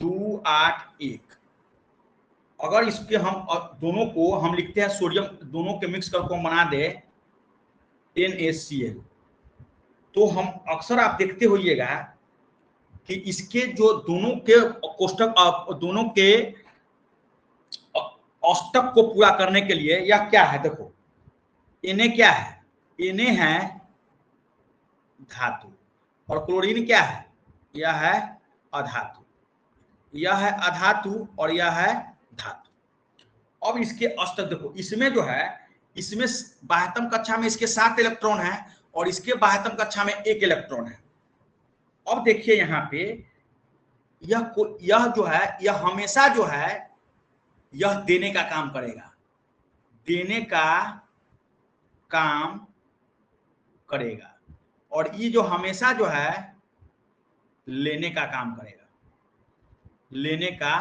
2 8 1। अगर इसके हम दोनों को हम लिखते हैं सोडियम, दोनों के मिक्स करके हम बना दे NaCl, तो हम अक्सर आप देखते होइएगा कि इसके जो दोनों के कोष्टक, दोनों के अष्टक को पूरा करने के लिए यह क्या है, देखो Na क्या है, Na है धातु, और क्लोरीन क्या है, यह है अधातु, यह है अधातु और यह है धातु। अब इसके अष्टक देखो, इसमें जो है, इसमें 72 कक्षा में इसके 7 इलेक्ट्रॉन है और इसके 72 कक्षा में 1 इलेक्ट्रॉन है। अब देखिए यहाँ पे यह जो है, यह हमेशा जो है यह देने का काम करेगा, देने का काम करेगा, और ये जो हमेशा जो है लेने का काम करेगा, लेने का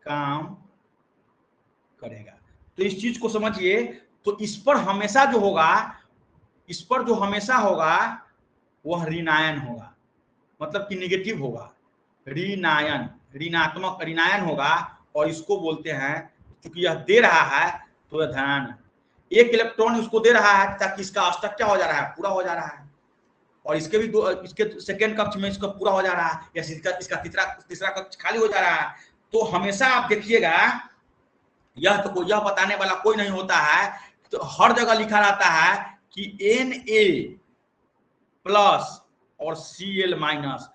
काम करेगा। तो इस चीज को समझिए। तो इस पर हमेशा जो होगा, इस पर जो हमेशा होगा वह ऋणायन होगा, मतलब कि निगेटिव होगा, ऋणायन, ऋणात्मक ऋणायन होगा। और इसको बोलते हैं, क्योंकि यह दे रहा है तो यह धनायन, 1 इलेक्ट्रॉन उसको दे रहा है ताकि इसका अष्टक क्या हो जा रहा है, पूरा हो जा रहा है। और इसके भी इसके सेकेंड कक्ष में इसका पूरा हो जा रहा है, या इसका तीसरा कक्ष खाली हो जा रहा है। तो हमेशा आप देखिएगा, यह तो यह बताने वाला कोई नहीं होता है, तो हर जगह लिखा रहता है कि Na प्लस और Cl माइनस।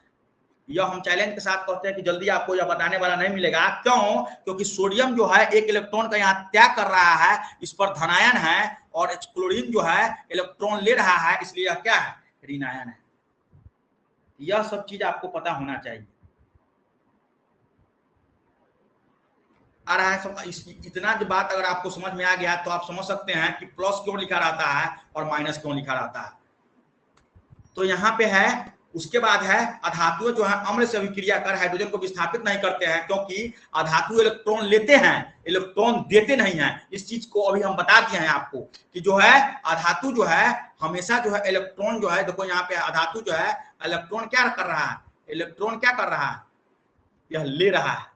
यह हम चैलेंज के साथ कहते हैं कि जल्दी आपको यह बताने वाला नहीं मिलेगा। क्यों? क्योंकि सोडियम जो है 1 इलेक्ट्रॉन का यहाँ त्याग कर रहा है, इस पर धनायन है, और क्लोरीन जो है इलेक्ट्रॉन ले रहा है, इसलिए यह क्या है, ऋणायन है। यह सब चीज आपको पता होना चाहिए। आ रहा है इतना जो बात अगर आपको समझ में आ गया तो आप समझ सकते हैं कि प्लस क्यों लिखा रहता है और माइनस क्यों लिखा रहता है। तो यहाँ पे है, उसके बाद है अधातु जो है अम्ल से अभिक्रिया कर हाइड्रोजन को विस्थापित नहीं करते हैं, क्योंकि अधातु इलेक्ट्रॉन लेते हैं, इलेक्ट्रॉन देते नहीं है। इस चीज को अभी हम बता दिए हैं आपको कि जो है अधातु जो है हमेशा जो है इलेक्ट्रॉन जो है, देखो यहाँ पे अधातु जो है इलेक्ट्रॉन क्या कर रहा है, इलेक्ट्रॉन क्या कर रहा है, यह ले रहा है,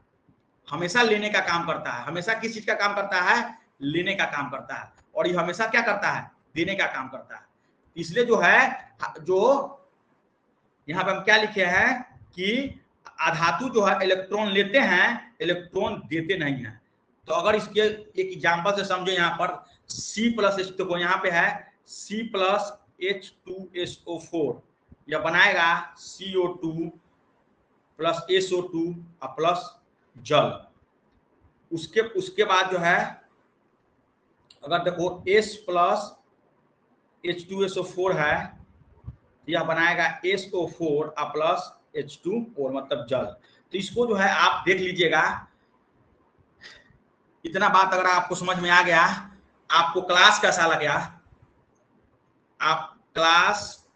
हमेशा लेने का काम करता है। हमेशा किस चीज का काम करता है, लेने का काम करता है। और ये हमेशा क्या करता है, देने का काम करता है। इसलिए जो है, जो यहाँ पे हम क्या लिखे हैं कि अधातु जो है इलेक्ट्रॉन लेते हैं, इलेक्ट्रॉन देते नहीं है। तो अगर इसके एक एग्जांपल से समझो, यहाँ पर C+H, देखो यहाँ पे है C+H2SO4, यह बनाएगा CO2 प्लस SO2 प्लस जल। उसके बाद जो है अगर देखो S+H2SO4 है, यह बनाएगा SO4 प्लस H2O मतलब जल। तो इसको जो है आप देख लीजिएगा। इतना बात अगर आपको समझ में आ गया, आपको क्लास कैसा लगा, आप क्लास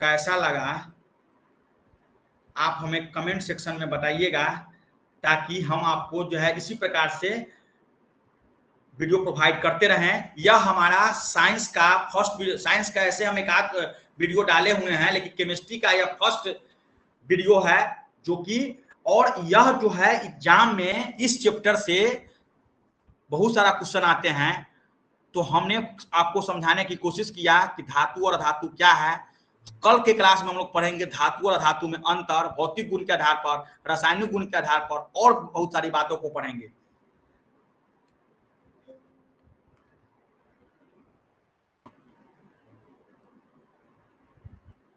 कैसा लगा आप हमें कमेंट सेक्शन में बताइएगा, ताकि हम आपको जो है इसी प्रकार से वीडियो प्रोवाइड करते रहें। यह हमारा साइंस का साइंस का ऐसे हम एक आध वीडियो डाले हुए हैं, लेकिन केमिस्ट्री का यह फर्स्ट वीडियो है जो कि, और यह जो है एग्जाम में इस चैप्टर से बहुत सारा क्वेश्चन आते हैं। तो हमने आपको समझाने की कोशिश किया कि धातु और अधातु क्या है। कल के क्लास में हम लोग पढ़ेंगे धातु और अधातु में अंतर, भौतिक गुण के आधार पर, रासायनिक गुण के आधार पर, और बहुत सारी बातों को पढ़ेंगे।